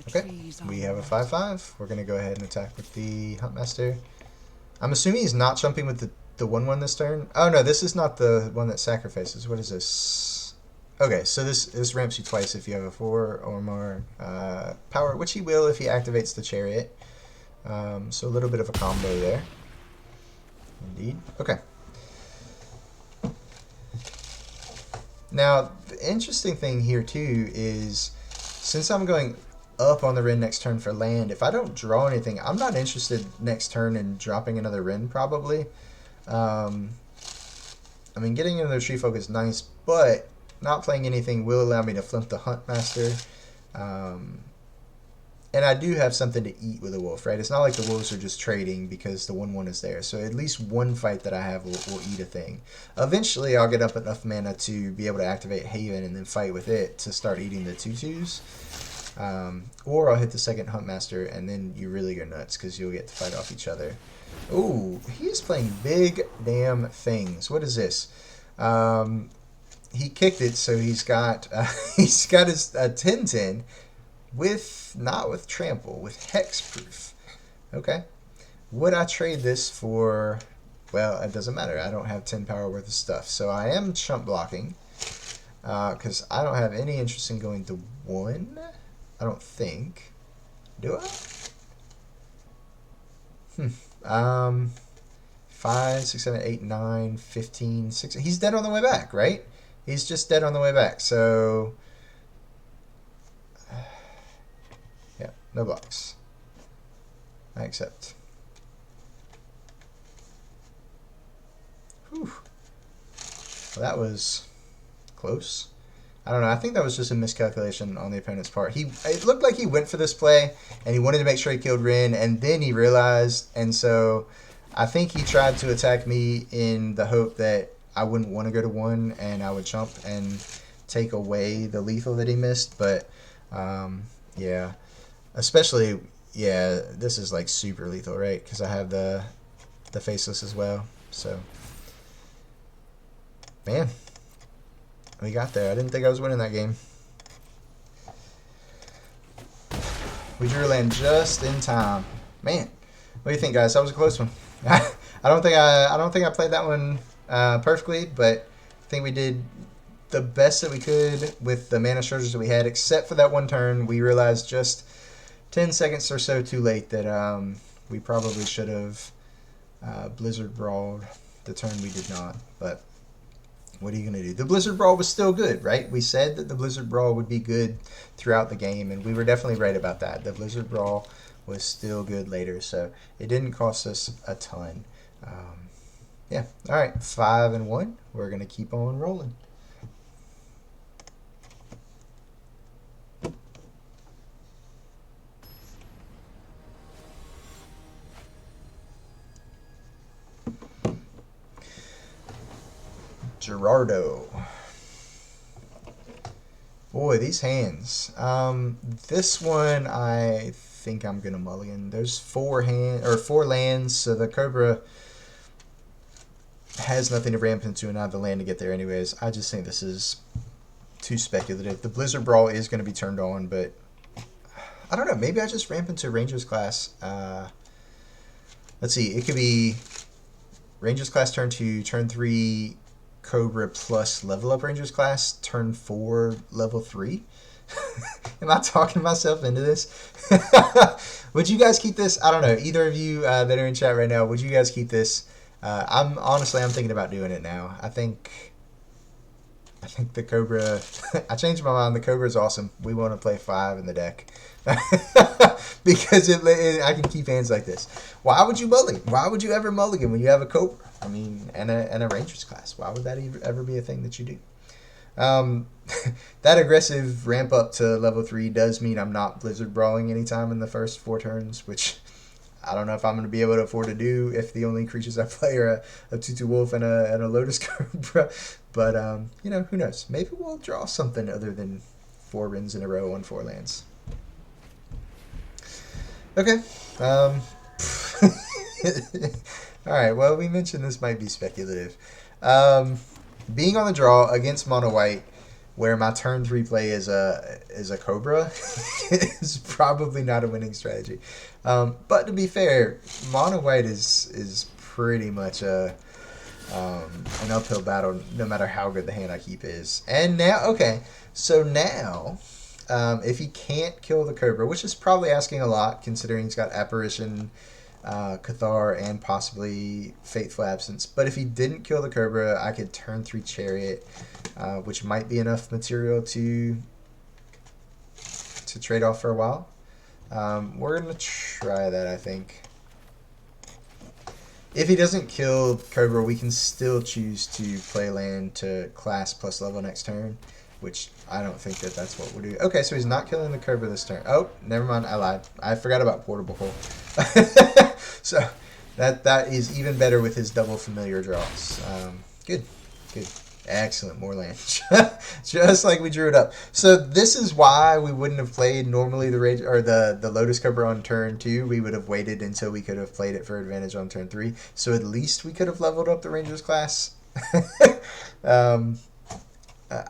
Okay, we have a 5/5. We're going to go ahead and attack with the Huntmaster. I'm assuming he's not jumping with the 1/1 this turn. Oh no, this is not the one that sacrifices. What is this? Okay, so this ramps you twice if you have a 4 or more power, which he will if he activates the Chariot. So a little bit of a combo there. Indeed. Okay. Now, the interesting thing here too is since I'm going up on the Rin next turn for land, if I don't draw anything, I'm not interested next turn in dropping another Rin probably. I mean, getting another Tree Folk is nice, but not playing anything will allow me to flip the Huntmaster. And I do have something to eat with a wolf, right? It's not like the wolves are just trading because the 1/1 is there. So at least one fight that I have will eat a thing. Eventually, I'll get up enough mana to be able to activate Haven and then fight with it to start eating the 2/2s. Or I'll hit the second Huntmaster and then you really go nuts because you'll get to fight off each other. Ooh, he's playing big damn things. What is this? He kicked it, so he's got his 10/10 with not with trample, with hexproof. Okay, would I trade this for? Well, it doesn't matter. I don't have 10 power worth of stuff, so I am chump blocking because I don't have any interest in going to 1. I don't think. Do I? 5, 6, 7, 8, 9, 15, 16. He's dead on the way back, right? He's just dead on the way back. So, yeah, no blocks. I accept. Whew. Well, that was close. I don't know. I think that was just a miscalculation on the opponent's part. It looked like he went for this play, and he wanted to make sure he killed Rin, and then he realized, and so I think he tried to attack me in the hope that I wouldn't want to go to 1 and I would chump and take away the lethal that he missed. But yeah, especially this is like super lethal, right? Because I have the faceless as well. So man, we got there. I didn't think I was winning that game. We drew land just in time. Man, what do you think, guys? That was a close one. I don't think I played that one perfectly, but I think we did the best that we could with the mana shortages that we had, except for that one turn. We realized just 10 seconds or so too late that we probably should have Blizzard Brawled the turn we did not. But what are you going to do? The Blizzard Brawl was still good, right? We said that the Blizzard Brawl would be good throughout the game, and we were definitely right about that. The Blizzard Brawl was still good later, so it didn't cost us a ton. Yeah, all right, 5-1. We're going to keep on rolling. Gerardo. Boy, these hands. This one I think I'm gonna mulligan. There's 4 lands, so the Cobra has nothing to ramp into and I have the land to get there anyways. I just think this is too speculative. The Blizzard Brawl is going to be turned on, but I don't know. Maybe I just ramp into Rangers class. Let's let's see. It could be Rangers class turn 2, turn 3 Cobra plus level up Rangers class, turn 4 level 3. Am I talking myself into this? Would you guys keep this? I don't know. Either of you that are in chat right now, would you guys keep this? I'm thinking about doing it now. I think the Cobra. I changed my mind. The Cobra is awesome. We want to play 5 in the deck because I can keep hands like this. Why would you mulligan? Why would you ever mulligan when you have a Cobra? I mean, and a Rangers class. Why would that ever be a thing that you do? That aggressive ramp up to level 3 does mean I'm not Blizzard Brawling anytime in the first 4 turns, which I don't know if I'm going to be able to afford to do if the only creatures I play are a 2/2 Wolf and a Lotus Cobra. But, who knows? Maybe we'll draw something other than 4 wins in a row on 4 lands. Okay. Alright, well, we mentioned this might be speculative. Being on the draw against Mono White, where my turn 3 play is a Cobra, is probably not a winning strategy. But to be fair, Mono White is pretty much an uphill battle, no matter how good the hand I keep is. And now, okay, so now, if he can't kill the Cobra, which is probably asking a lot, considering he's got Apparition, Cathar, and possibly Fateful Absence. But if he didn't kill the Cobra, I could turn 3 Chariot, which might be enough material to trade off for a while. We're going to try that, I think. If he doesn't kill Cobra, we can still choose to play land to class plus level next turn, which I don't think that's what we'll do. Okay, so he's not killing the Cobra this turn. Oh, never mind, I lied. I forgot about Portable Hole. So that is even better with his double familiar draws. Good. Excellent, more land. Just like we drew it up. So this is why we wouldn't have played normally the Lotus Cobra on turn 2. We would have waited until we could have played it for advantage on turn 3. So at least we could have leveled up the Rangers class. I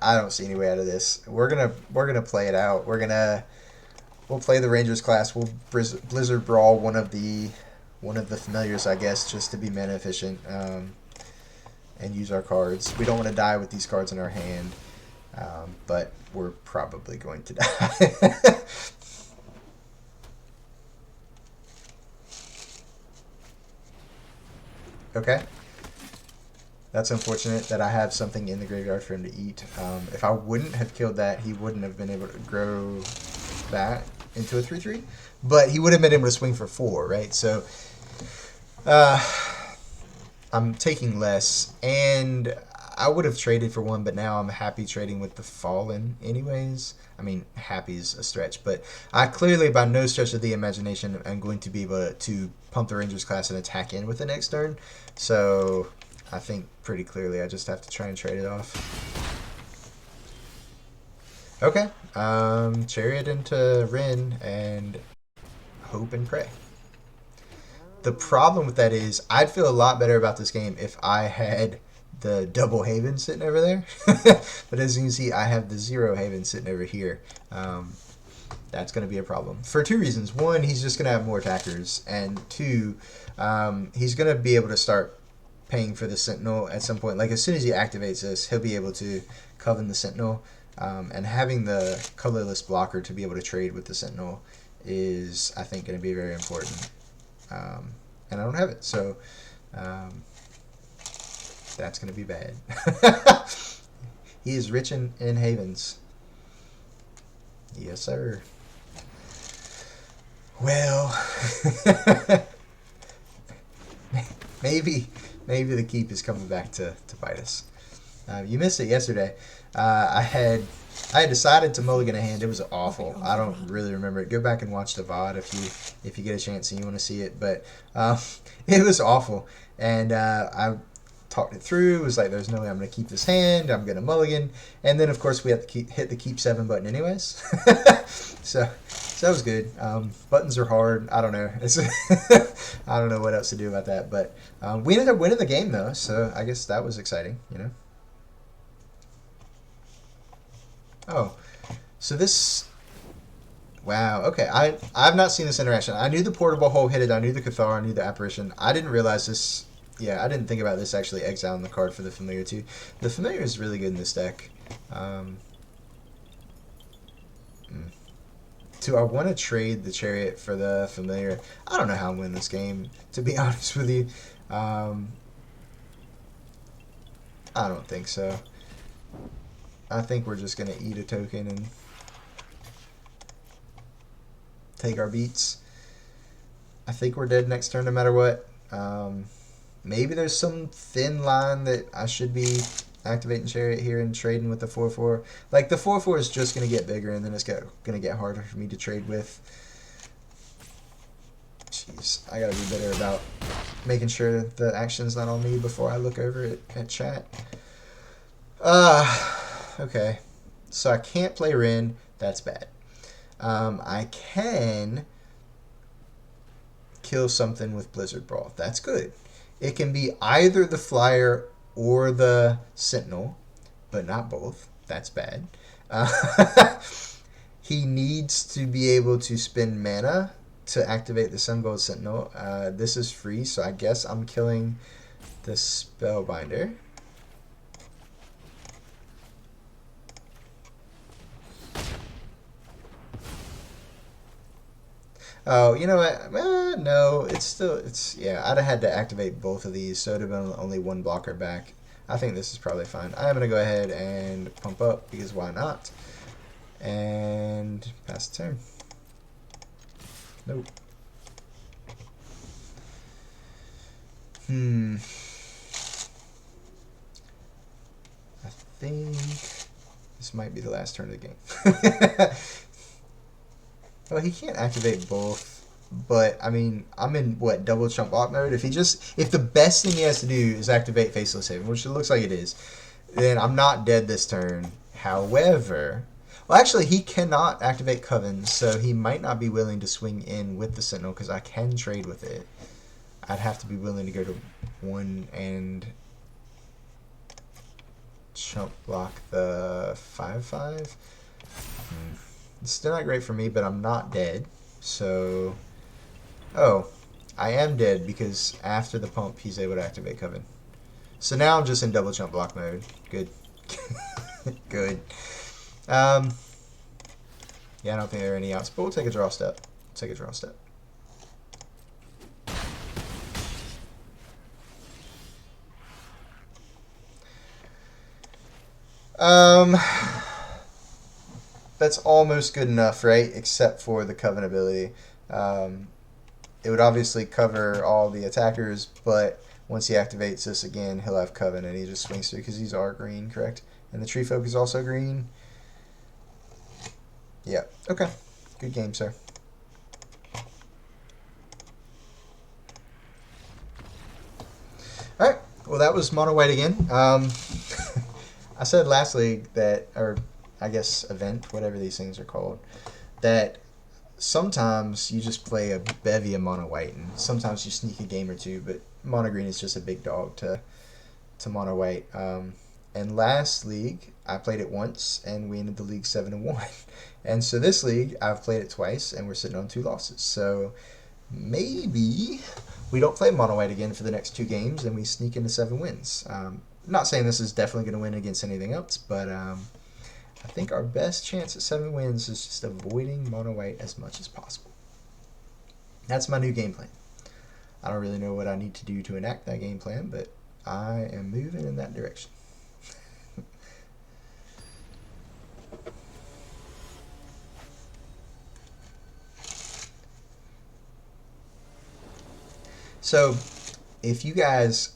don't see any way out of this. We're gonna play it out. We'll play the Rangers class. We'll Blizzard Brawl one of the familiars, I guess, just to be mana efficient. And use our cards. We don't want to die with these cards in our hand, but we're probably going to die. Okay. That's unfortunate that I have something in the graveyard for him to eat. If I wouldn't have killed that, he wouldn't have been able to grow that into a 3/3, but he would have been able to swing for 4, right? So, I'm taking less, and I would have traded for 1, but now I'm happy trading with the Fallen anyways. I mean, happy's a stretch, but I clearly, by no stretch of the imagination, am going to be able to pump the Rangers class and attack in with the next turn. So I think pretty clearly I just have to try and trade it off. Okay, Chariot into Rin and hope and pray. The problem with that is I'd feel a lot better about this game if I had the double Haven sitting over there. But as you can see, I have the 0 Haven sitting over here. That's going to be a problem. For 2 reasons. 1, he's just going to have more attackers. And 2, he's going to be able to start paying for the Sentinel at some point. Like, as soon as he activates this, he'll be able to coven the Sentinel. And having the colorless blocker to be able to trade with the Sentinel is, I think, going to be very important. And I don't have it, so that's going to be bad. He is rich in Havens. Yes, sir. Well, maybe the keep is coming back to bite us. You missed it yesterday. I had decided to mulligan a hand. It was awful. I don't really remember it. Go back and watch the VOD if you get a chance and you want to see it. But it was awful. And I talked it through. It was like, there's no way I'm going to keep this hand. I'm going to mulligan. And then, of course, we have to hit the keep 7 button anyways. So that was good. Buttons are hard. I don't know. I don't know what else to do about that. But we ended up winning the game, though. So I guess that was exciting, you know. Oh, so this Wow. Okay. I've not seen this interaction. I knew the portable hole hit it. I knew the Cathar. I knew the apparition. I didn't realize this. Yeah, I didn't think about this actually exiling the card for the familiar too. The familiar is really good in this deck. Um, hmm. Do I want to trade the chariot for the familiar? I don't know how I'm winning this game. To be honest with you, um, I don't think so. I think we're just gonna eat a token and take our beats. I think we're dead next turn no matter what. Maybe there's some thin line that I should be activating Chariot here and trading with the 4/4. Like, the 4/4 is just going to get bigger, and then it's going to get harder for me to trade with. Jeez, I got to be better about making sure the action's not on me before I look over it at chat. Okay. So I can't play Rin. That's bad. I can kill something with Blizzard Brawl. That's good. It can be either the Flyer or the Sentinel, but not both. That's bad. He needs to be able to spend mana to activate the Sun Gold Sentinel. This is free, so I guess I'm killing the Spellbinder. Oh, you know what? No, yeah, I'd have had to activate both of these, so it would have been only one blocker back. I think this is probably fine. I'm going to go ahead and pump up, because why not? And pass the turn. Nope. I think this might be the last turn of the game. Well, he can't activate both, but I mean, I'm in what, double chump block mode? If the best thing he has to do is activate Faceless Haven, which it looks like it is, then I'm not dead this turn. However, well, actually, he cannot activate Coven, so he might not be willing to swing in with the Sentinel because I can trade with it. I'd have to be willing to go to 1 and chump block the 5/5. It's still not great for me, but I'm not dead. So, oh, I am dead because after the pump, he's able to activate Coven. So now I'm just in double jump block mode. Good. Good. Yeah, I don't think there are any outs, but we'll take a draw step. Take a draw step. That's almost good enough, right? Except for the Coven ability. It would obviously cover all the attackers, but once he activates this again, he'll have Coven, and he just swings through because these are green, correct? And the Tree Folk is also green. Yeah, okay. Good game, sir. Alright, well that was Mono White again. I said last league that, or I guess event, whatever these things are called, that sometimes you just play a bevy of mono white, and sometimes you sneak a game or two, but mono green is just a big dog to mono white. And last league, I played it once, and we ended the league 7-1. And so this league, I've played it twice, and we're sitting on 2 losses. So maybe we don't play mono white again for the next 2 games, and we sneak into 7 wins. Not saying this is definitely going to win against anything else, but I think our best chance at 7 wins is just avoiding mono white as much as possible. That's my new game plan. I don't really know what I need to do to enact that game plan, but I am moving in that direction. So, if you guys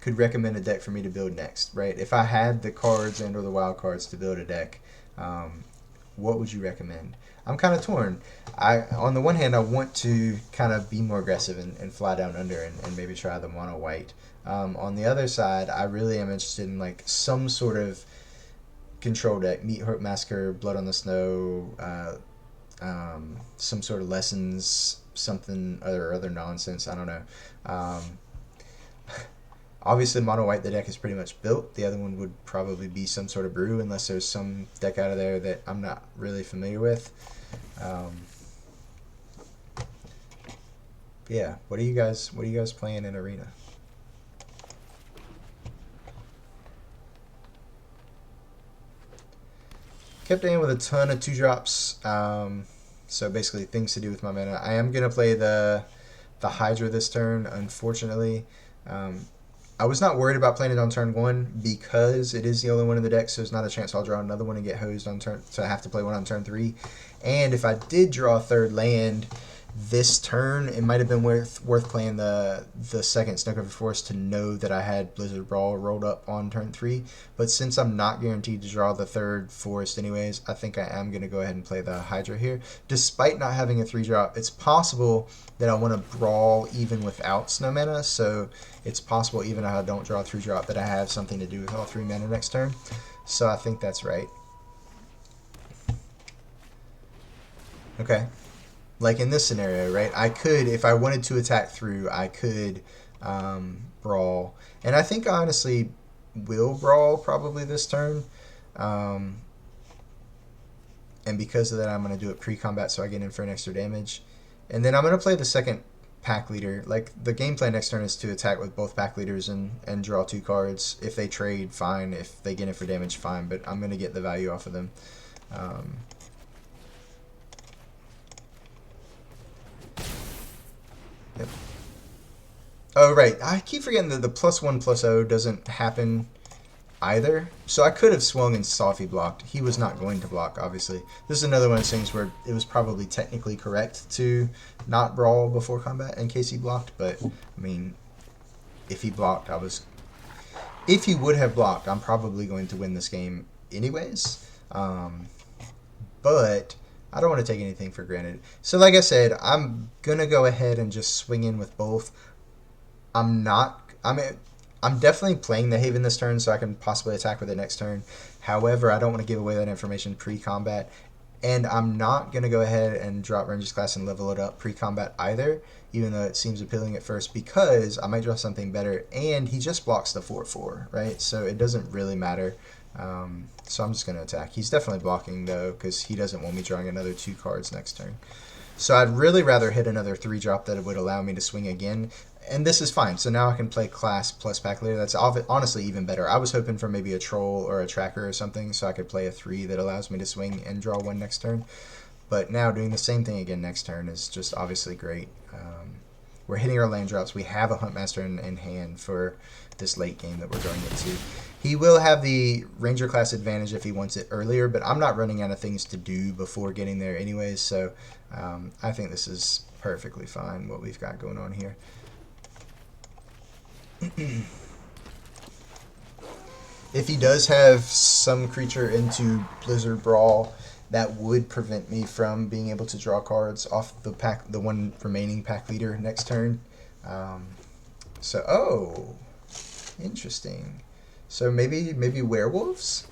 could recommend a deck for me to build next, right? If I had the cards and or the wild cards to build a deck, what would you recommend? I'm kind of torn. On the one hand, I want to kind of be more aggressive and fly down under and maybe try the mono white. On the other side, I really am interested in like some sort of control deck, Meat Hurt Massacre, Blood on the Snow, some sort of lessons, something other nonsense. I don't know. Obviously, mono white, the deck is pretty much built. The other one would probably be some sort of brew, unless there's some deck out of there that I'm not really familiar with. Yeah, what are you guys playing in Arena? Kept in with a ton of 2 drops. So basically things to do with my mana. I am gonna play the Hydra this turn, unfortunately. Um, I was not worried about playing it on turn 1 because it is the only one in the deck, so there's not a chance I'll draw another one and get hosed on turn, so I have to play one on turn 3. And if I did draw a third land this turn, it might have been worth playing the second Snow Forest to know that I had Blizzard Brawl rolled up on turn 3. But since I'm not guaranteed to draw the third forest anyways, I think I am going to go ahead and play the Hydra here. Despite not having a 3-drop, it's possible that I want to Brawl even without Snow Mana, so it's possible even if I don't draw a 3-drop that I have something to do with all 3 mana next turn. So I think that's right. Okay. Like in this scenario, right? I could, if I wanted to attack through, I could Brawl. And I think I honestly will Brawl probably this turn. And because of that, I'm going to do it pre-combat so I get in for an extra damage. And then I'm going to play the second pack leader. Like, the game plan next turn is to attack with both pack leaders and draw 2 cards. If they trade, fine. If they get in for damage, fine. But I'm going to get the value off of them. Yep. Oh, right. I keep forgetting that the +1/+0 doesn't happen either. So I could have swung and saw if he blocked. He was not going to block, obviously. This is another one of those things where it was probably technically correct to not Brawl before combat in case he blocked. But, I mean, if he blocked, if he would have blocked, I'm probably going to win this game anyways. But I don't want to take anything for granted. So like I said, I'm going to go ahead and just swing in with both. I'm definitely playing the Haven this turn so I can possibly attack with it next turn. However, I don't want to give away that information pre-combat. And I'm not going to go ahead and drop Ranger's Class and level it up pre-combat either, even though it seems appealing at first, because I might draw something better. And he just blocks the 4/4, right? So it doesn't really matter. So I'm just going to attack. He's definitely blocking, though, because he doesn't want me drawing another 2 cards next turn. So I'd really rather hit another 3-drop that would allow me to swing again. And this is fine. So now I can play Class plus Pack Leader. That's honestly even better. I was hoping for maybe a Troll or a Tracker or something, so I could play a 3 that allows me to swing and draw 1 next turn. But now doing the same thing again next turn is just obviously great. We're hitting our land drops. We have a Huntmaster in hand for this late game that we're going into. He will have the Ranger class advantage if he wants it earlier, but I'm not running out of things to do before getting there anyways, so I think this is perfectly fine what we've got going on here. If he does have some creature into Blizzard Brawl, that would prevent me from being able to draw cards off the one remaining pack leader next turn. Oh, interesting. So maybe werewolves.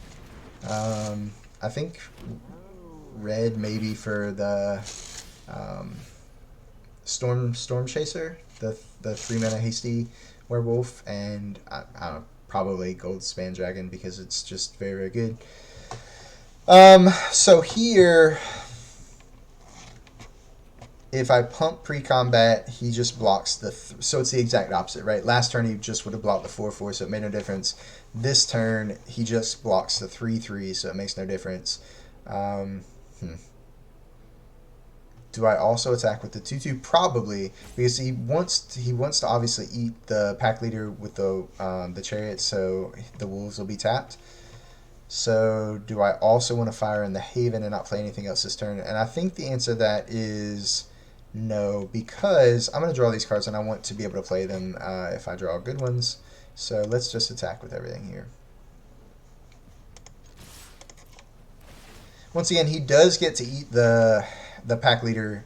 I think red maybe for the Storm Chaser, the 3-mana hasty werewolf, and I don't know, probably Goldspan Dragon because it's just very, very good. So here, if I pump pre-combat, he just blocks so it's the exact opposite, right? Last turn he just would have blocked the 4/4, so it made no difference. This turn he just blocks the 3/3, so it makes no difference. Do I also attack with the 2/2? Probably, because he wants to obviously eat the pack leader with the chariot, so the wolves will be tapped. So do I also want to fire in the Haven and not play anything else this turn? And I think the answer to that is no, because I'm going to draw these cards and I want to be able to play them if I draw good ones. So let's just attack with everything here. Once again, he does get to eat the pack leader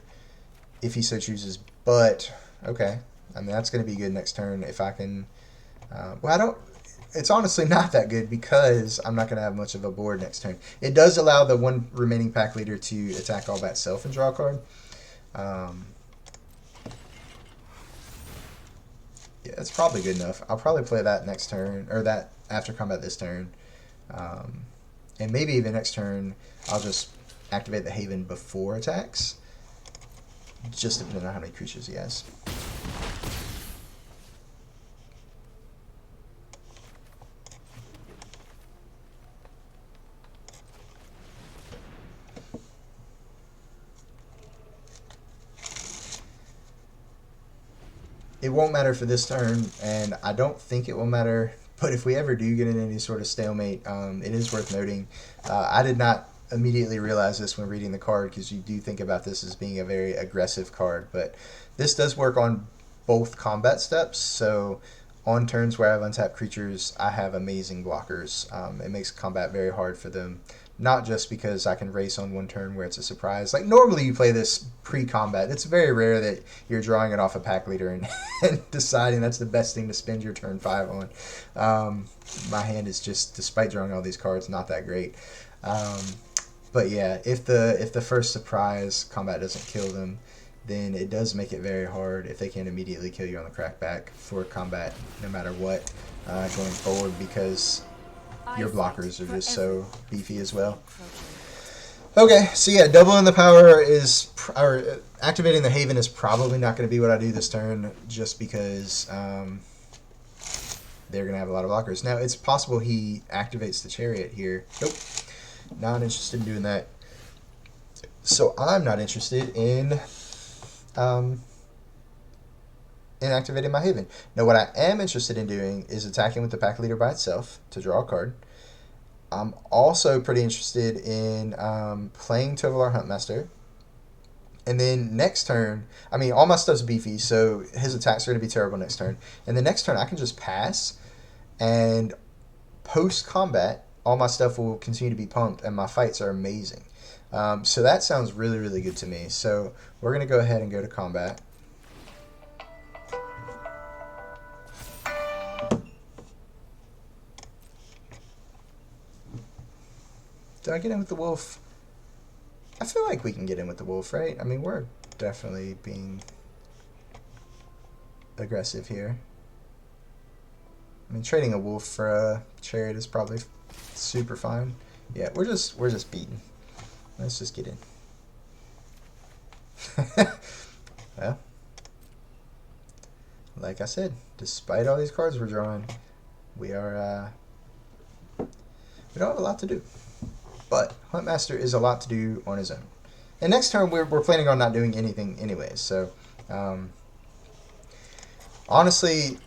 if he so chooses, but okay. I mean, that's going to be good next turn if I can... It's honestly not that good because I'm not going to have much of a board next turn. It does allow the one remaining pack leader to attack all by itself and draw a card. Yeah, it's probably good enough. I'll probably play that next turn, or that after combat this turn. And maybe even next turn, I'll just activate the Haven before attacks. Just depending on how many creatures he has. it won't matter for this turn, and I don't think it will matter. But if we ever do get in any sort of stalemate, it is worth noting. I did not immediately realize this when reading the card, because you do think about this as being a very aggressive card, but this does work on both combat steps. So on turns where I have untapped creatures, I have amazing blockers. It makes combat very hard for them. Not just because I can race on one turn where it's a surprise. Like normally you play this pre-combat. It's very rare that you're drawing it off a pack leader and, and deciding that's the best thing to spend your turn 5 on. My hand is just, despite drawing all these cards, not that great. But yeah, if the first surprise combat doesn't kill them, then it does make it very hard if they can't immediately kill you on the crackback for combat, no matter what, going forward, because your blockers are just so beefy as well. Okay, so yeah, doubling the power is, or activating the Haven is probably not going to be what I do this turn, just because they're going to have a lot of blockers. Now, it's possible he activates the Chariot here. Nope, not interested in doing that. So I'm not interested in activating my Haven. Now, what I am interested in doing is attacking with the pack leader by itself to draw a card. I'm also pretty interested in playing Tovolar Huntmaster. And then next turn, I mean, all my stuff's beefy, so his attacks are going to be terrible next turn. And the next turn, I can just pass, and post-combat, all my stuff will continue to be pumped, and my fights are amazing. So that sounds really, really good to me. So we're going to go ahead and go to combat. Did I get in with the wolf? I feel like we can get in with the wolf, right? I mean, we're definitely being aggressive here. I mean, trading a wolf for a chariot is probably super fine. Yeah, we're just beaten. Let's just get in. Well, like I said, despite all these cards we're drawing, we are we don't have a lot to do. But Huntmaster is a lot to do on his own. And next turn, we're planning on not doing anything anyways. So, honestly,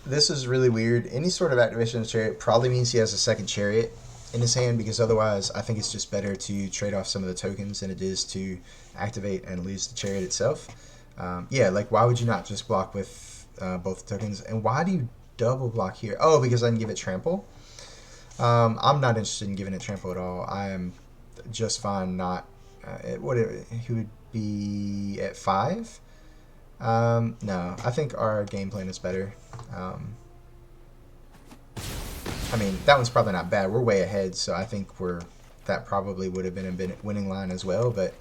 this is really weird. Any sort of activation of Chariot probably means he has a second Chariot in his hand, because otherwise I think it's just better to trade off some of the tokens than it is to activate and lose the Chariot itself. Yeah, like why would you not just block with both tokens? And why do you double block here? Oh, because I can give it Trample? I'm not interested in giving it Trample at all. I am just fine not... he would be at 5? No, I think our game plan is better. I mean, that one's probably not bad. We're way ahead, so I think that probably would have been a winning line as well. But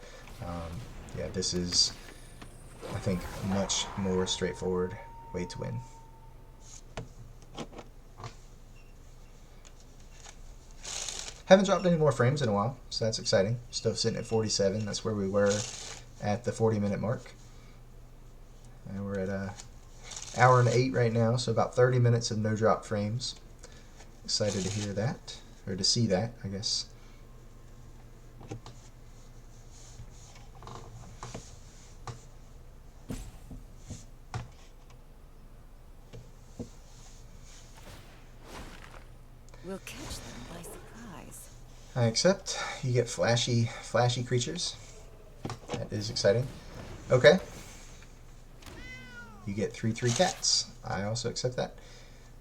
yeah, this is, I think, a much more straightforward way to win. Haven't dropped any more frames in a while, so that's exciting. Still sitting at 47. That's where we were at the 40-minute mark. And we're at an hour and 8 right now, so about 30 minutes of no drop frames. Excited to hear that, or to see that, I guess. We'll catch them by surprise. I accept. You get flashy creatures. That is exciting. Okay. You get 3/3 cats. I also accept that.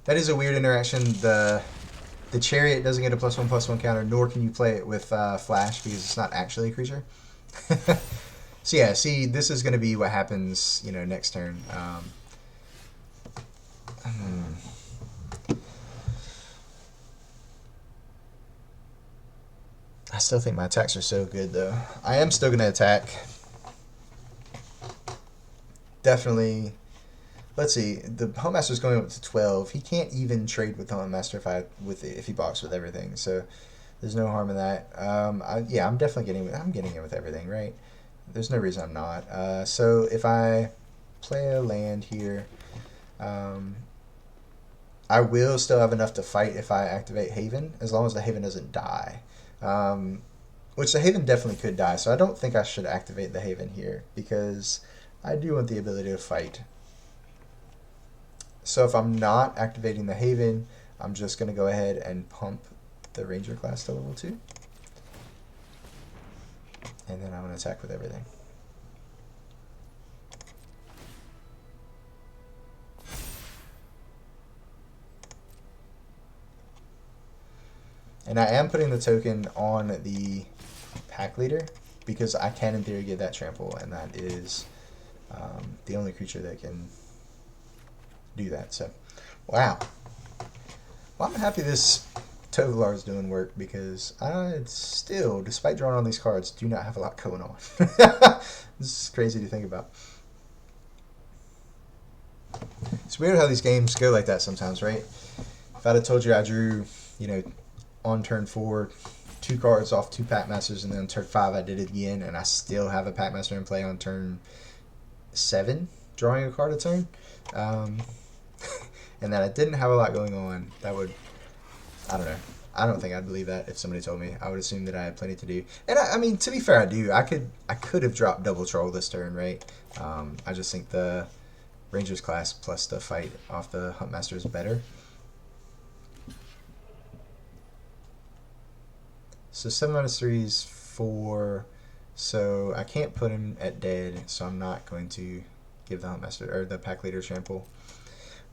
That is a weird interaction. The Chariot doesn't get a +1/+1 counter, nor can you play it with Flash because it's not actually a creature. So yeah, see, this is going to be what happens, next turn. I still think my attacks are so good, though. I am still going to attack. Definitely. Let's see. The Huntmaster's going up to 12. He can't even trade with the Huntmaster if he blocks with everything. So there's no harm in that. Yeah, I'm definitely getting in with everything, right? There's no reason I'm not. So if I play a land here, I will still have enough to fight if I activate Haven, as long as the Haven doesn't die. Which the Haven definitely could die, so I don't think I should activate the Haven here, because I do want the ability to fight So if I'm not activating the Haven, I'm just going to go ahead and pump the Ranger class to level 2. And then I'm going to attack with everything. And I am putting the token on the pack leader because I can in theory get that trample, and that is the only creature that can do that. So, wow. Well, I'm happy this Tovolar is doing work because I still, despite drawing all these cards, do not have a lot going on. This is crazy to think about. It's weird how these games go like that sometimes, right? If I'd have told you I drew, on turn 4, 2 cards off 2 Packmasters, and then on turn 5 I did it again, and I still have a Packmaster in play on turn 7, drawing a card a turn, and that I didn't have a lot going on, that would, I don't know. I don't think I'd believe that if somebody told me. I would assume that I had plenty to do. And I mean, to be fair, I do. I could have dropped double troll this turn, right? I just think the Rangers class plus the fight off the Huntmaster is better. So 7-3 is 4. So I can't put him at dead, so I'm not going to give the Huntmaster or the pack leader trample.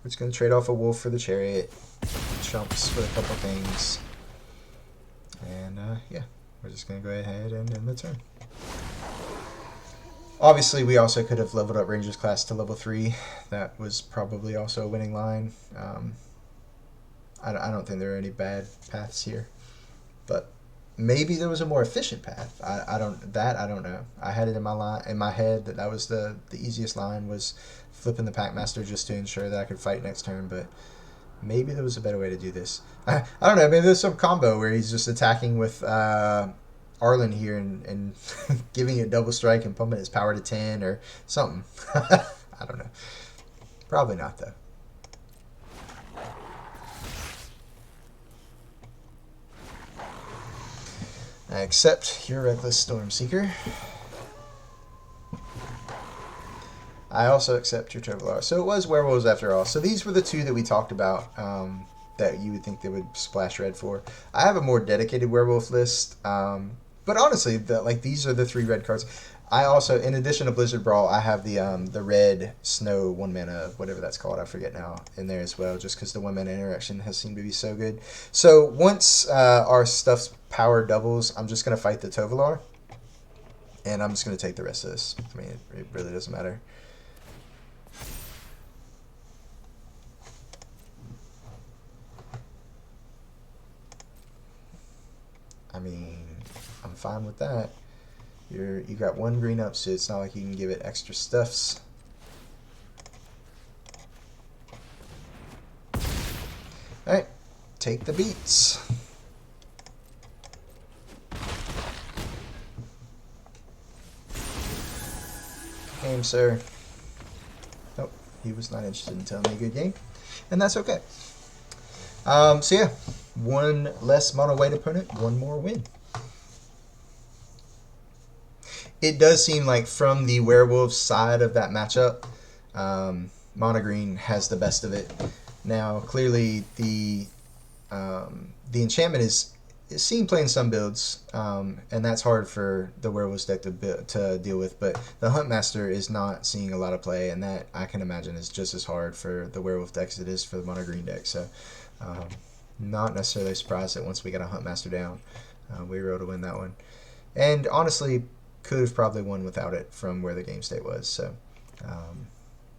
We're just going to trade off a wolf for the chariot, chumps for a couple things, and yeah, we're just going to go ahead and end the turn. Obviously, we also could have leveled up Rangers class to level 3. That was probably also a winning line. I don't think there are any bad paths here, but maybe there was a more efficient path. I don't know. I had it in my head that was the easiest line was flipping the Packmaster just to ensure that I could fight next turn, but maybe there was a better way to do this. I don't know. Maybe there's some combo where he's just attacking with Arlen here and giving it double strike and pumping his power to 10 or something. I don't know. Probably not though. I accept your Reckless Stormseeker. I also accept your Tovolar. So it was werewolves after all. So these were the 2 that we talked about that you would think they would splash red for. I have a more dedicated werewolf list, but honestly, these are the 3 red cards. I also, in addition to Blizzard Brawl, I have the red snow 1 mana, whatever that's called, I forget now, in there as well, just because the 1 mana interaction has seemed to be so good. So once our stuff's power doubles, I'm just going to fight the Tovolar, and I'm just going to take the rest of this. I mean, it really doesn't matter. I mean, I'm fine with that. You got 1 green up, so it's not like you can give it extra stuffs. Alright, take the beats. Game, sir. Nope, he was not interested in telling me a good game, and that's okay. So yeah, 1 less mono white opponent, 1 more win. It does seem like from the werewolves side of that matchup, mono green has the best of it. Now, clearly, the enchantment is seen playing some builds, and that's hard for the werewolves deck to deal with. But the Huntmaster is not seeing a lot of play, and that I can imagine is just as hard for the werewolf decks as it is for the mono green deck. So, not necessarily surprised that once we got a Huntmaster down, we were able to win that one. And honestly, could have probably won without it from where the game state was. So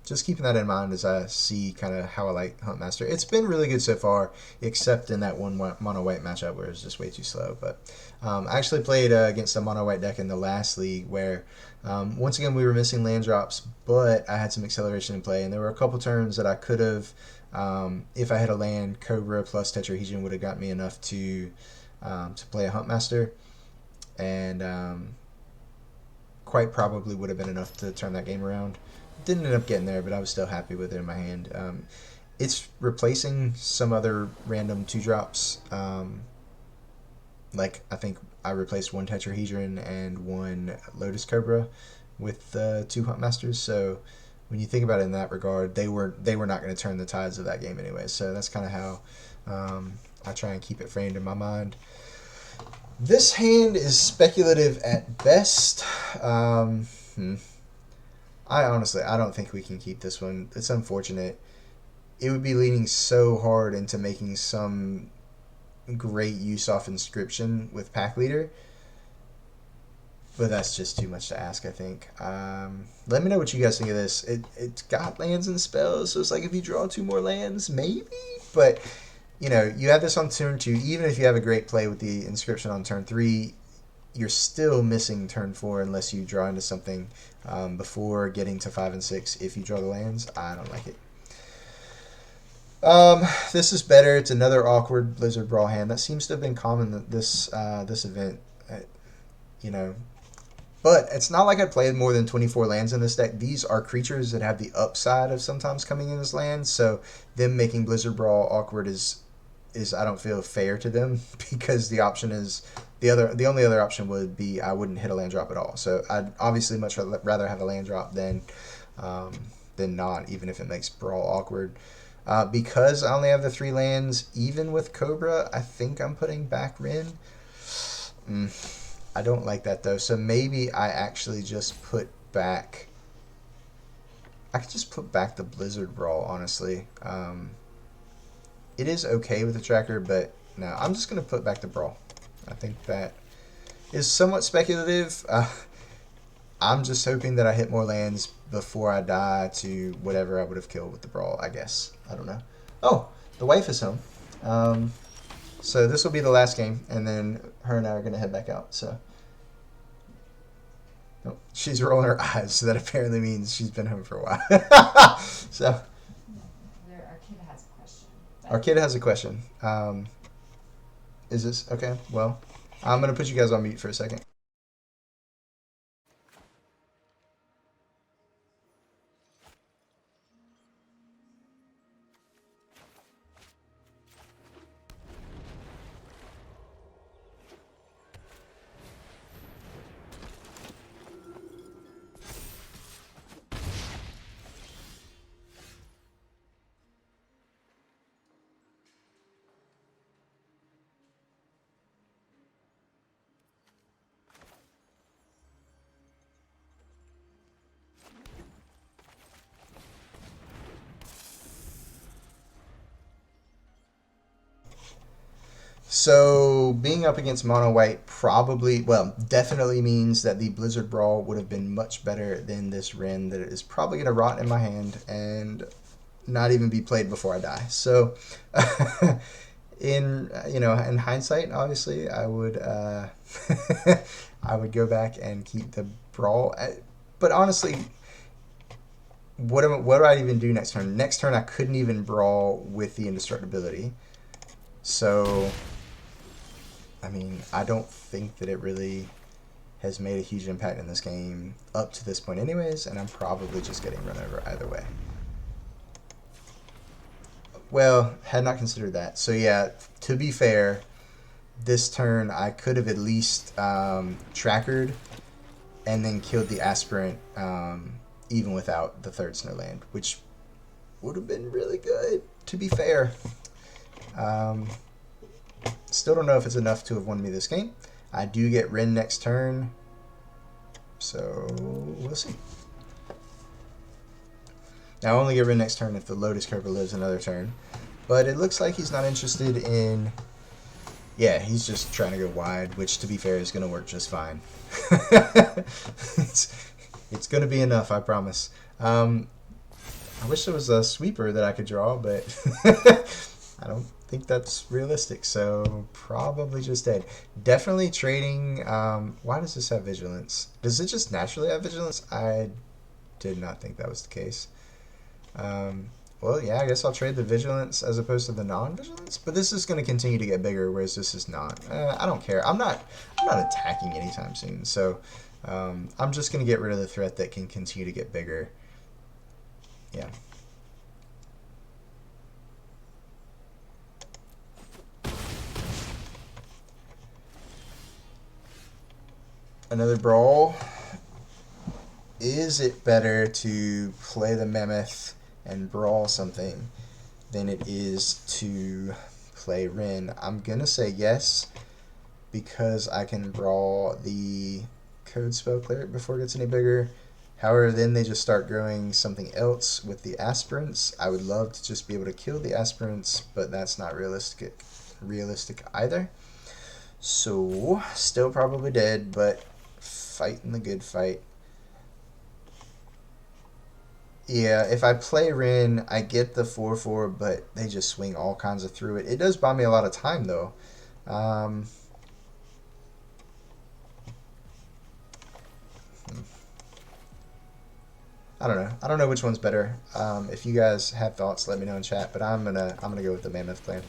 just keeping that in mind as I see kind of how I like Huntmaster. It's been really good so far, except in that 1 mono white matchup where it's just way too slow. But I actually played against a mono white deck in the last league where once again we were missing land drops, but I had some acceleration in play, and there were a couple turns that I could have, if I had a land, Cobra plus Tetrahedron would have got me enough to play a Huntmaster, and quite probably would have been enough to turn that game around. Didn't end up getting there, but I was still happy with it in my hand. It's replacing some other random 2-drops. Like, I think I replaced 1 Tetrahedron and 1 Lotus Cobra with 2 Huntmasters, so when you think about it in that regard, they were not going to turn the tides of that game anyway. So that's kind of how I try and keep it framed in my mind. This hand is speculative at best. I don't think we can keep this one. It's unfortunate. It would be leaning so hard into making some great use off Inscription with Pack Leader. But that's just too much to ask, I think. Let me know what you guys think of this. It's got lands and spells, so it's like if you draw 2 more lands, maybe? But, you know, you have this on turn 2. Even if you have a great play with the Inscription on turn 3, you're still missing turn 4 unless you draw into something before getting to 5 and 6. If you draw the lands, I don't like it. This is better. It's another awkward Blizzard Brawl hand. That seems to have been common this event. You know, but it's not like I played more than 24 lands in this deck. These are creatures that have the upside of sometimes coming in as lands, so them making Blizzard Brawl awkward is I don't feel fair to them because the option is the only other option would be I wouldn't hit a land drop at all. So I'd obviously much rather have a land drop than not, even if it makes Brawl awkward. Because I only have the 3 lands, even with Cobra, I think I'm putting back Rin. I don't like that though, so maybe I actually just put back... I could just put back the Blizzard Brawl, honestly. It is okay with the tracker, but no, I'm just going to put back the Brawl. I think that is somewhat speculative. I'm just hoping that I hit more lands before I die to whatever I would have killed with the Brawl, I guess. I don't know. Oh, the wife is home. So this will be the last game, and then her and I are going to head back out. So oh, she's rolling her eyes, so that apparently means she's been home for a while. So Our kid has a question. our kid has a question. Is this okay? Well, I'm going to put you guys on mute for a second. So being up against mono white definitely means that the Blizzard Brawl would have been much better than this Rin that is probably going to rot in my hand and not even be played before I die. So in hindsight, obviously I would I would go back and keep the Brawl. But honestly, what do I even do next turn? Next turn I couldn't even Brawl with the indestructibility. So I mean, I don't think that it really has made a huge impact in this game up to this point anyways, and I'm probably just getting run over either way. Well, had not considered that. So yeah, to be fair, this turn I could have at least trackered and then killed the Aspirant even without the 3rd Snowland, which would have been really good, to be fair. Still don't know if it's enough to have won me this game. I do get Rin next turn, so we'll see. Now I only get Rin next turn if the Lotus Cobra lives another turn, but it looks like he's not interested in... Yeah, he's just trying to go wide, which to be fair is going to work just fine. It's going to be enough, I promise. I wish there was a sweeper that I could draw, but I don't think that's realistic, so probably just dead. Definitely trading... why does this have Vigilance? Does it just naturally have Vigilance? I did not think that was the case. Well, yeah, I guess I'll trade the Vigilance as opposed to the non-Vigilance, but this is going to continue to get bigger, whereas this is not. I don't care. I'm not attacking anytime soon, so I'm just going to get rid of the threat that can continue to get bigger. Yeah. Another Brawl. is it better to play the Mammoth and brawl something than it is to play Ren? I'm gonna say yes, because I can brawl the Code Spell Cleric before it gets any bigger. However, then they just start growing something else with the Aspirants. I would love to just be able to kill the Aspirants, but that's not realistic either. So, still probably dead, but fighting the good fight. Yeah, if I play Ren, I get the 4/4, but they just swing all kinds of through it. It does buy me a lot of time, though. I don't know. I don't know which one's better. If you guys have thoughts, let me know in chat. But I'm gonna go with the Mammoth plan.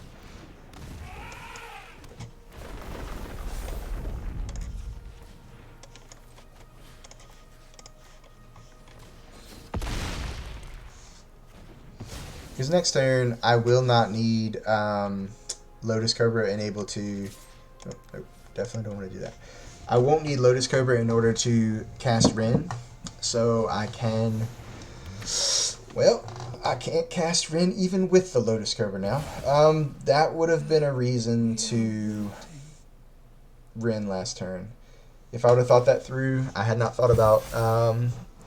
Because next turn I will not need Lotus Cobra and able to. Oh, nope, definitely don't want to do that. I won't need Lotus Cobra in order to cast Ren, so I can. Well, I can't cast Ren even with the Lotus Cobra now. That would have been a reason to Ren last turn. If I would have thought that through, I had not thought about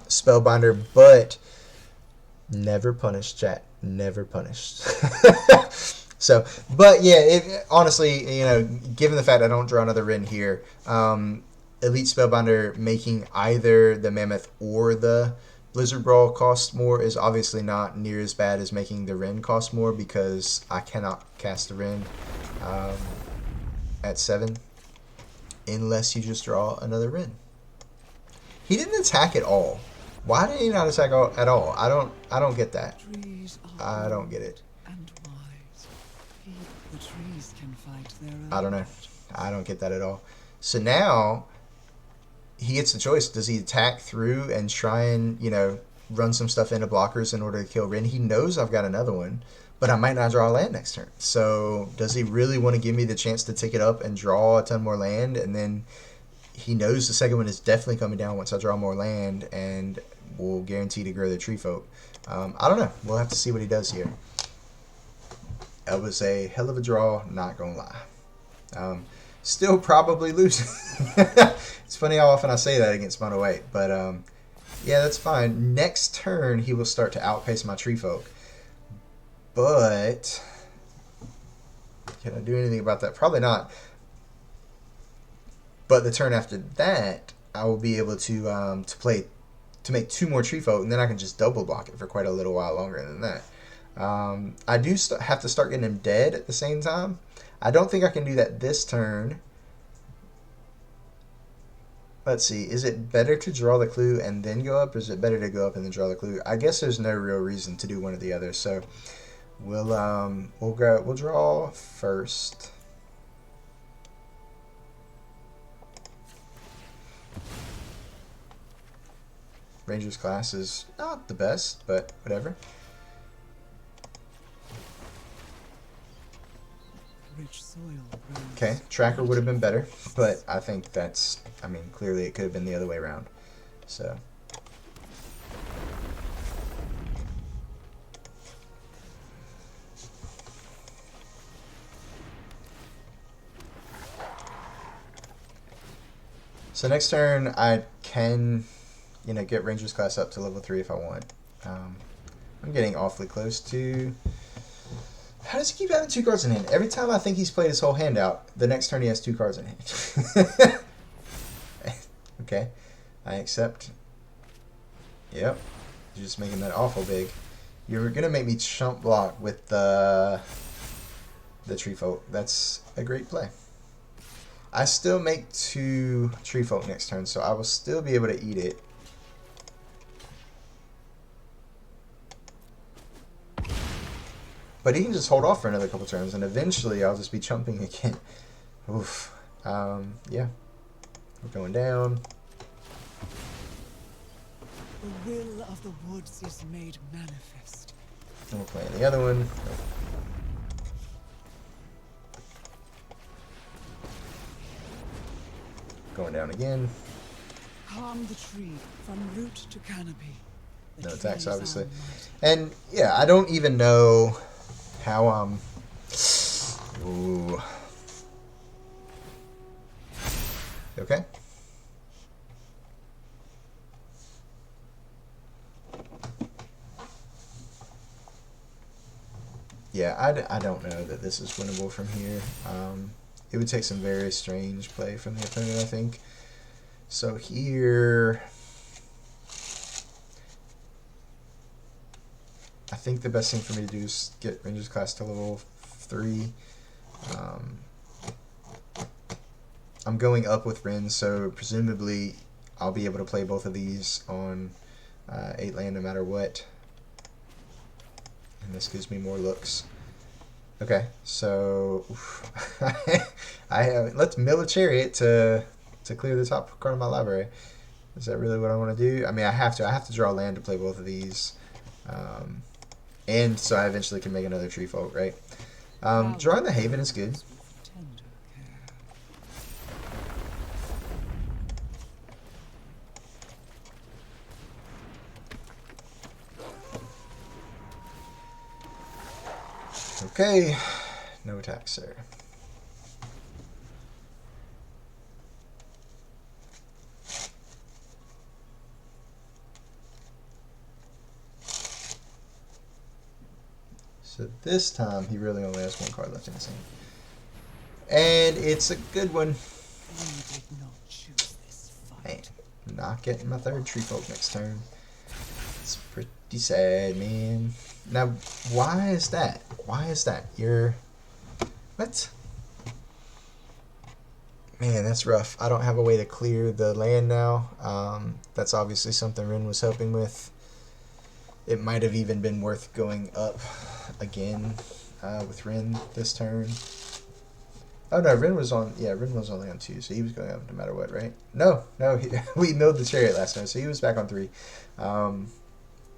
Spellbinder, but never punished, chat. Never punished. So, but yeah, honestly, you know, given the fact I don't draw another Ren here, Elite Spellbinder making either the Mammoth or the Blizzard Brawl cost more is obviously not near as bad as making the Ren cost more, because I cannot cast the Ren at 7 unless you just draw another Ren. He didn't attack at all. Why did he not attack at all? I don't get that. I don't get it. And wise. The trees can fight their own. I don't know. I don't get that at all. So now he gets the choice. Does he attack through and try and, you know, run some stuff into blockers in order to kill Ren? He knows I've got another one, but I might not draw a land next turn. So does he really want to give me the chance to tick it up and draw a ton more land? And then he knows the second one is definitely coming down once I draw more land and will guarantee to grow the tree folk. I don't know. We'll have to see what he does here. That was a hell of a draw, not gonna lie. Still probably losing. It's funny how often I say that against Mono 8, but yeah, that's fine. Next turn, he will start to outpace my tree folk. But can I do anything about that? Probably not. But the turn after that, I will be able to make 2 more tree folk, and then I can just double block it for quite a little while longer than that. I do have to start getting him dead at the same time. I don't think I can do that this turn. Let's see. Is it better to draw the clue and then go up, or is it better to go up and then draw the clue? I guess there's no real reason to do one or the other. So we'll draw first. Ranger's class is not the best, but whatever. Rich soil grows. Okay, Tracker would have been better, but I think that's, I mean, clearly it could have been the other way around. So. So next turn I can, you know, get Ranger's class up to level 3 if I want. I'm getting awfully close to. How does he keep having 2 cards in hand? Every time I think he's played his whole hand out, the next turn he has 2 cards in hand. Okay, I accept. Yep, you're just making that awful big. You're gonna make me chump block with the tree folk. That's a great play. I still make 2 tree folk next turn, so I will still be able to eat it. But he can just hold off for another couple turns, and eventually I'll just be chumping again. Oof. Yeah. We're going down. The will of the woods is made manifest. And we're playing the other one. Going down again. How harm the tree from root to canopy. The No attacks, trees are obviously. mighty. And yeah, I don't even know how Ooh. Okay. Yeah, I don't know that this is winnable from here. It would take some very strange play from the opponent, I think. So here, I think the best thing for me to do is get Ranger's Class to level 3. I'm going up with Ren, so presumably I'll be able to play both of these on 8 land no matter what. And this gives me more looks. Okay, so I have, let's mill a chariot to clear the top card of my library. Is that really what I want to do? I mean, I have to draw land to play both of these. And so I eventually can make another tree folk, right? Drawing the Haven is good. Tender care. Okay, no attacks there. So this time he really only has one card left in his hand. And it's a good one. We did not choose this fight. Man, not getting my third tree folk next turn. It's pretty sad, man. Now, why is that? Why is that? You're... What? Man, that's rough. I don't have a way to clear the land now. That's obviously something Ren was helping with. It might have even been worth going up again with Ren this turn. Oh no, Ren was on. Yeah, Ren was only on 2, so he was going up no matter what, right? No, we milled the chariot last time, so he was back on 3.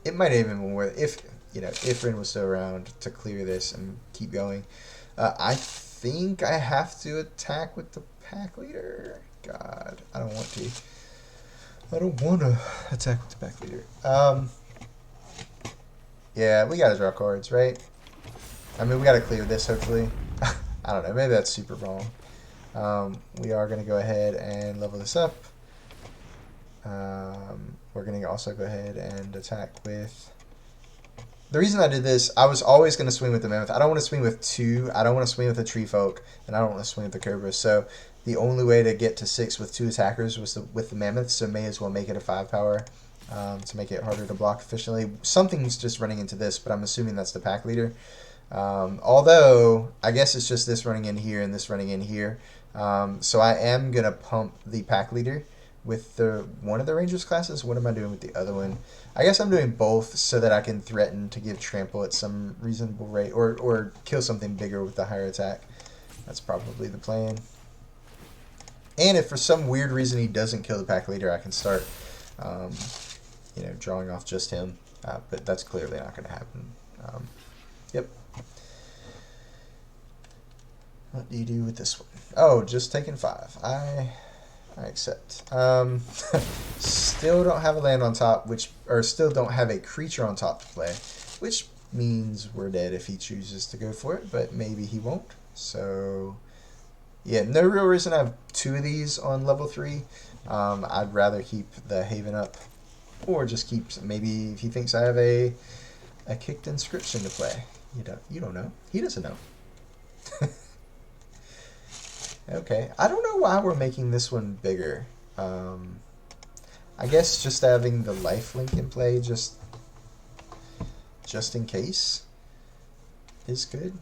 It might have even been worth if Ren was still around to clear this and keep going. I think I have to attack with the pack leader. God, I don't want to. I don't want to attack with the pack leader. Yeah, we gotta draw cards, right? I mean, we gotta clear this, hopefully. I don't know, maybe that's super wrong. We are gonna go ahead and level this up. We're gonna also go ahead and attack with... The reason I did this, I was always going to swing with the Mammoth. I don't want to swing with 2. I don't want to swing with the Tree Folk, and I don't want to swing with the Cobra. So the only way to get to 6 with 2 attackers was with the Mammoth, so may as well make it a 5 power to make it harder to block efficiently. Something's just running into this, but I'm assuming that's the pack leader. Although, I guess it's just this running in here and this running in here. So I am going to pump the pack leader with one of the Rangers classes. What am I doing with the other one? I guess I'm doing both so that I can threaten to give trample at some reasonable rate, or kill something bigger with the higher attack. That's probably the plan. And if for some weird reason he doesn't kill the pack leader, I can start drawing off just him. But that's clearly not going to happen. Yep. What do you do with this one? Oh, just taking 5. I accept. Still don't have a land on top, still don't have a creature on top to play, which means we're dead if he chooses to go for it, but maybe he won't. So, yeah, no real reason I have 2 of these on level 3. I'd rather keep the Haven up, or just keep, maybe if he thinks I have a kicked inscription to play. You don't know. He doesn't know. Okay, I don't know why we're making this one bigger. I guess just having the lifelink in play just in case is good.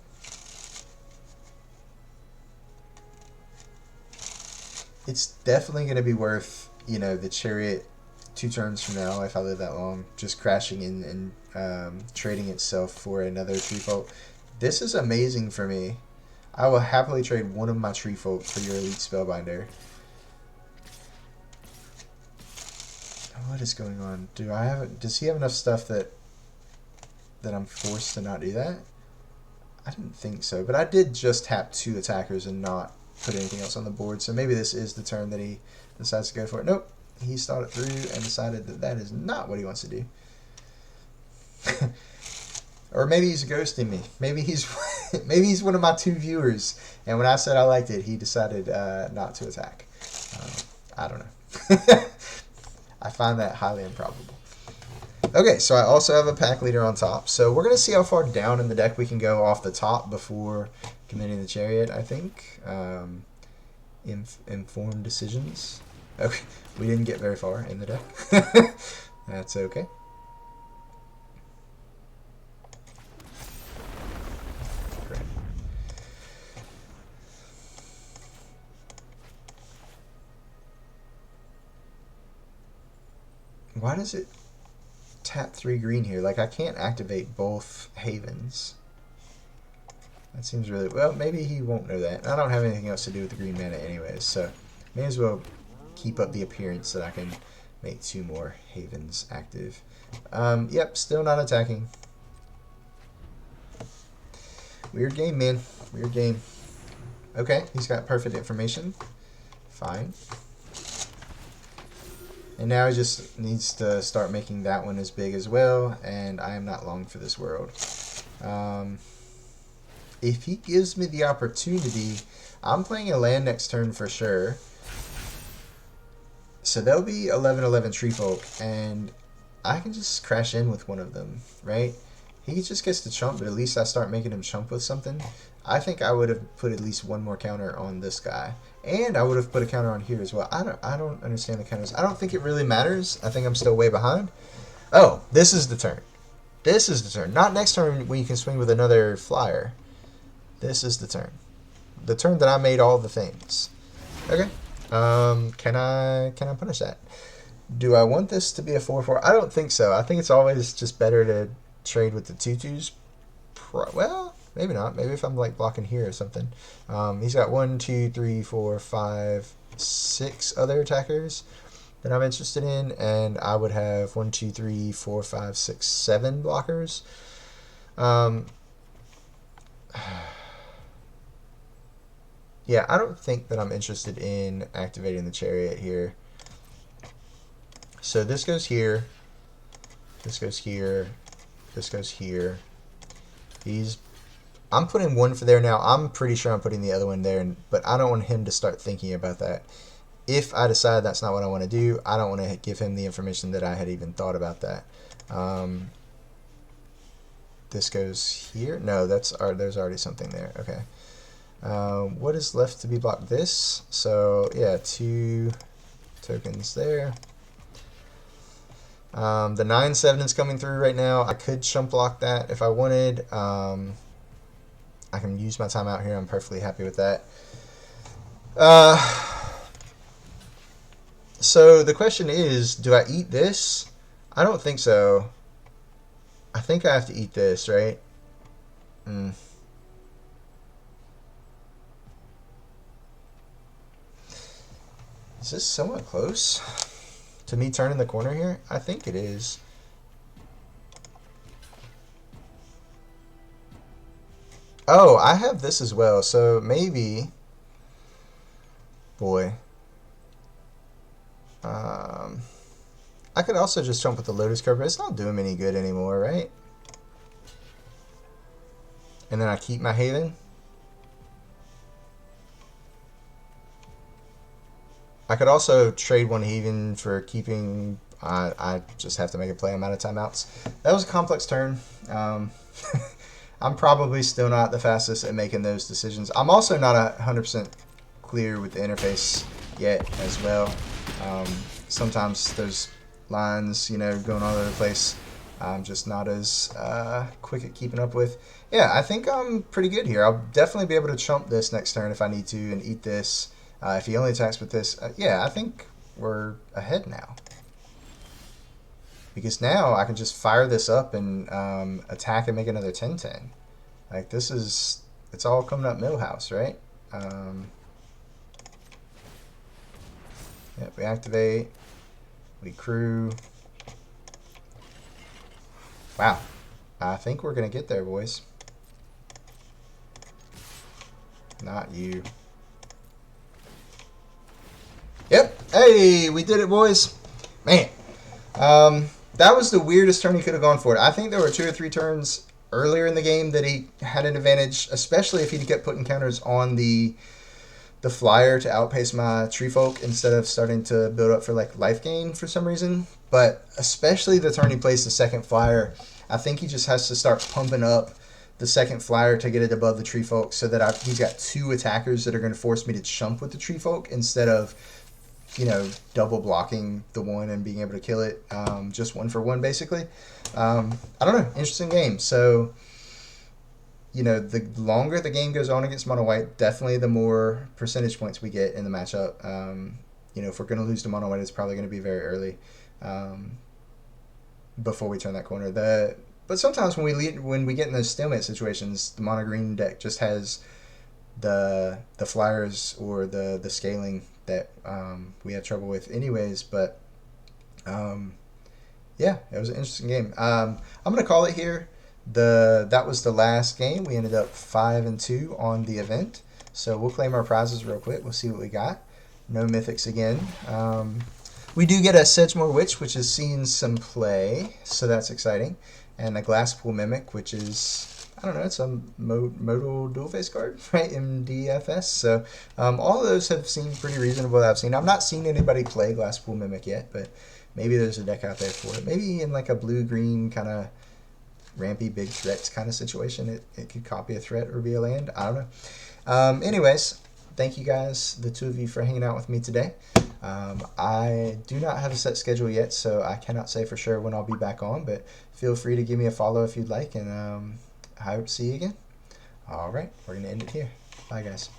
It's definitely going to be worth, the chariot 2 turns from now, if I live that long, just crashing in and trading itself for another tree folk. This is amazing for me. I will happily trade one of my tree folk for your elite spellbinder. What is going on? Does he have enough stuff that I'm forced to not do that? I didn't think so, but I did just tap 2 attackers and not put anything else on the board, so maybe this is the turn that he decides to go for it. Nope, he's thought it through and decided that that is not what he wants to do. Or maybe he's ghosting me. Maybe he's maybe he's one of my 2 viewers, and when I said I liked it, he decided not to attack. I don't know. I find that highly improbable. Okay, so I also have a pack leader on top. So we're going to see how far down in the deck we can go off the top before committing the chariot, I think. Informed decisions. Okay, we didn't get very far in the deck. That's okay. Great. Why does it tap 3 green here? Like, I can't activate both havens. That seems really... Well, maybe he won't know that. I don't have anything else to do with the green mana anyways, so may as well keep up the appearance that I can make 2 more havens active. Yep, still not attacking. Weird game, man. Weird game. Okay, he's got perfect information. Fine. And now he just needs to start making that one as big as well, and I am not long for this world. If he gives me the opportunity, I'm playing a land next turn for sure. So there'll be 11/11 Tree Folk, and I can just crash in with one of them, right? He just gets to chump, but at least I start making him chump with something. I think I would have put at least 1 more counter on this guy. And I would have put a counter on here as well. I don't understand the counters. I don't think it really matters. I think I'm still way behind. Oh, this is the turn. This is the turn. Not next turn when you can swing with another flyer. This is the turn. The turn that I made all the things. Okay. Can I punish that? Do I want this to be a 4/4? I don't think so. I think it's always just better to trade with the 2/2s. Well, maybe not. Maybe if I'm like blocking here or something. He's got 1, 2, 3, 4, 5, 6 other attackers that I'm interested in, and I would have 1, 2, 3, 4, 5, 6, 7 blockers. Yeah, I don't think that I'm interested in activating the chariot here. So this goes here. This goes here. This goes here. I'm putting 1 for there now. I'm pretty sure I'm putting the other one there, but I don't want him to start thinking about that. If I decide that's not what I want to do, I don't want to give him the information that I had even thought about that. This goes here. No, there's already something there. Okay. What is left to be blocked? This. So yeah, 2 tokens there. The 9/7 is coming through right now. I could chump block that if I wanted. I can use my time out here. I'm perfectly happy with that. So the question is, do I eat this? I don't think so. I think I have to eat this, right? Is this somewhat close to me turning the corner here? I think it is. Oh, I have this as well, so maybe... Boy. I could also just jump with the Lotus Card, but it's not doing me any good anymore, right? And then I keep my Haven. I could also trade 1 Haven for keeping... I just have to make a play. I'm out of timeouts. That was a complex turn. I'm probably still not the fastest at making those decisions. I'm also not 100% clear with the interface yet as well. Sometimes those lines, you know, going all over the place, I'm just not as quick at keeping up with. Yeah, I think I'm pretty good here. I'll definitely be able to chump this next turn if I need to and eat this. If he only attacks with this, yeah, I think we're ahead now. Because now I can just fire this up and attack and make another 10/10. Like, this is... It's all coming up Millhouse, right? Yep, we activate. We crew. Wow. I think we're going to get there, boys. Not you. Yep. Hey, we did it, boys. Man. That was the weirdest turn he could have gone for it. I think there were 2 or 3 turns earlier in the game that he had an advantage, especially if he kept putting counters on the flyer to outpace my tree folk instead of starting to build up for like life gain for some reason. But especially the turn he plays the second flyer, I think he just has to start pumping up the second flyer to get it above the tree folk so that he's got 2 attackers that are going to force me to chump with the tree folk instead of, you know, double blocking the one and being able to kill it, just 1 for 1 basically. I don't know, interesting game. So, you know, the longer the game goes on against mono white, definitely the more percentage points we get in the matchup. You know, if we're going to lose to mono white, it's probably going to be very early before we turn that corner. But sometimes when we get in those stalemate situations, the mono green deck just has the flyers or the scaling that we had trouble with anyways. But yeah, it was an interesting game. I'm gonna call it here. That was the last game. We ended up 5-2 on the event, so we'll claim our prizes real quick. We'll see what we got. No mythics again. We do get a Sedgemoor Witch, which has seen some play, so that's exciting, and a Glasspool Mimic, which is, I don't know, it's a modal dual face card, right? MDFS. So all of those have seemed pretty reasonable that I've seen. I've not seen anybody play Glasspool Mimic yet, but maybe there's a deck out there for it. Maybe in like a blue-green kind of rampy big threats kind of situation, it could copy a threat or be a land. I don't know. Anyways, thank you guys, the 2 of you, for hanging out with me today. I do not have a set schedule yet, so I cannot say for sure when I'll be back on, but feel free to give me a follow if you'd like, and I hope to see you again. All right, we're going to end it here. Bye, guys.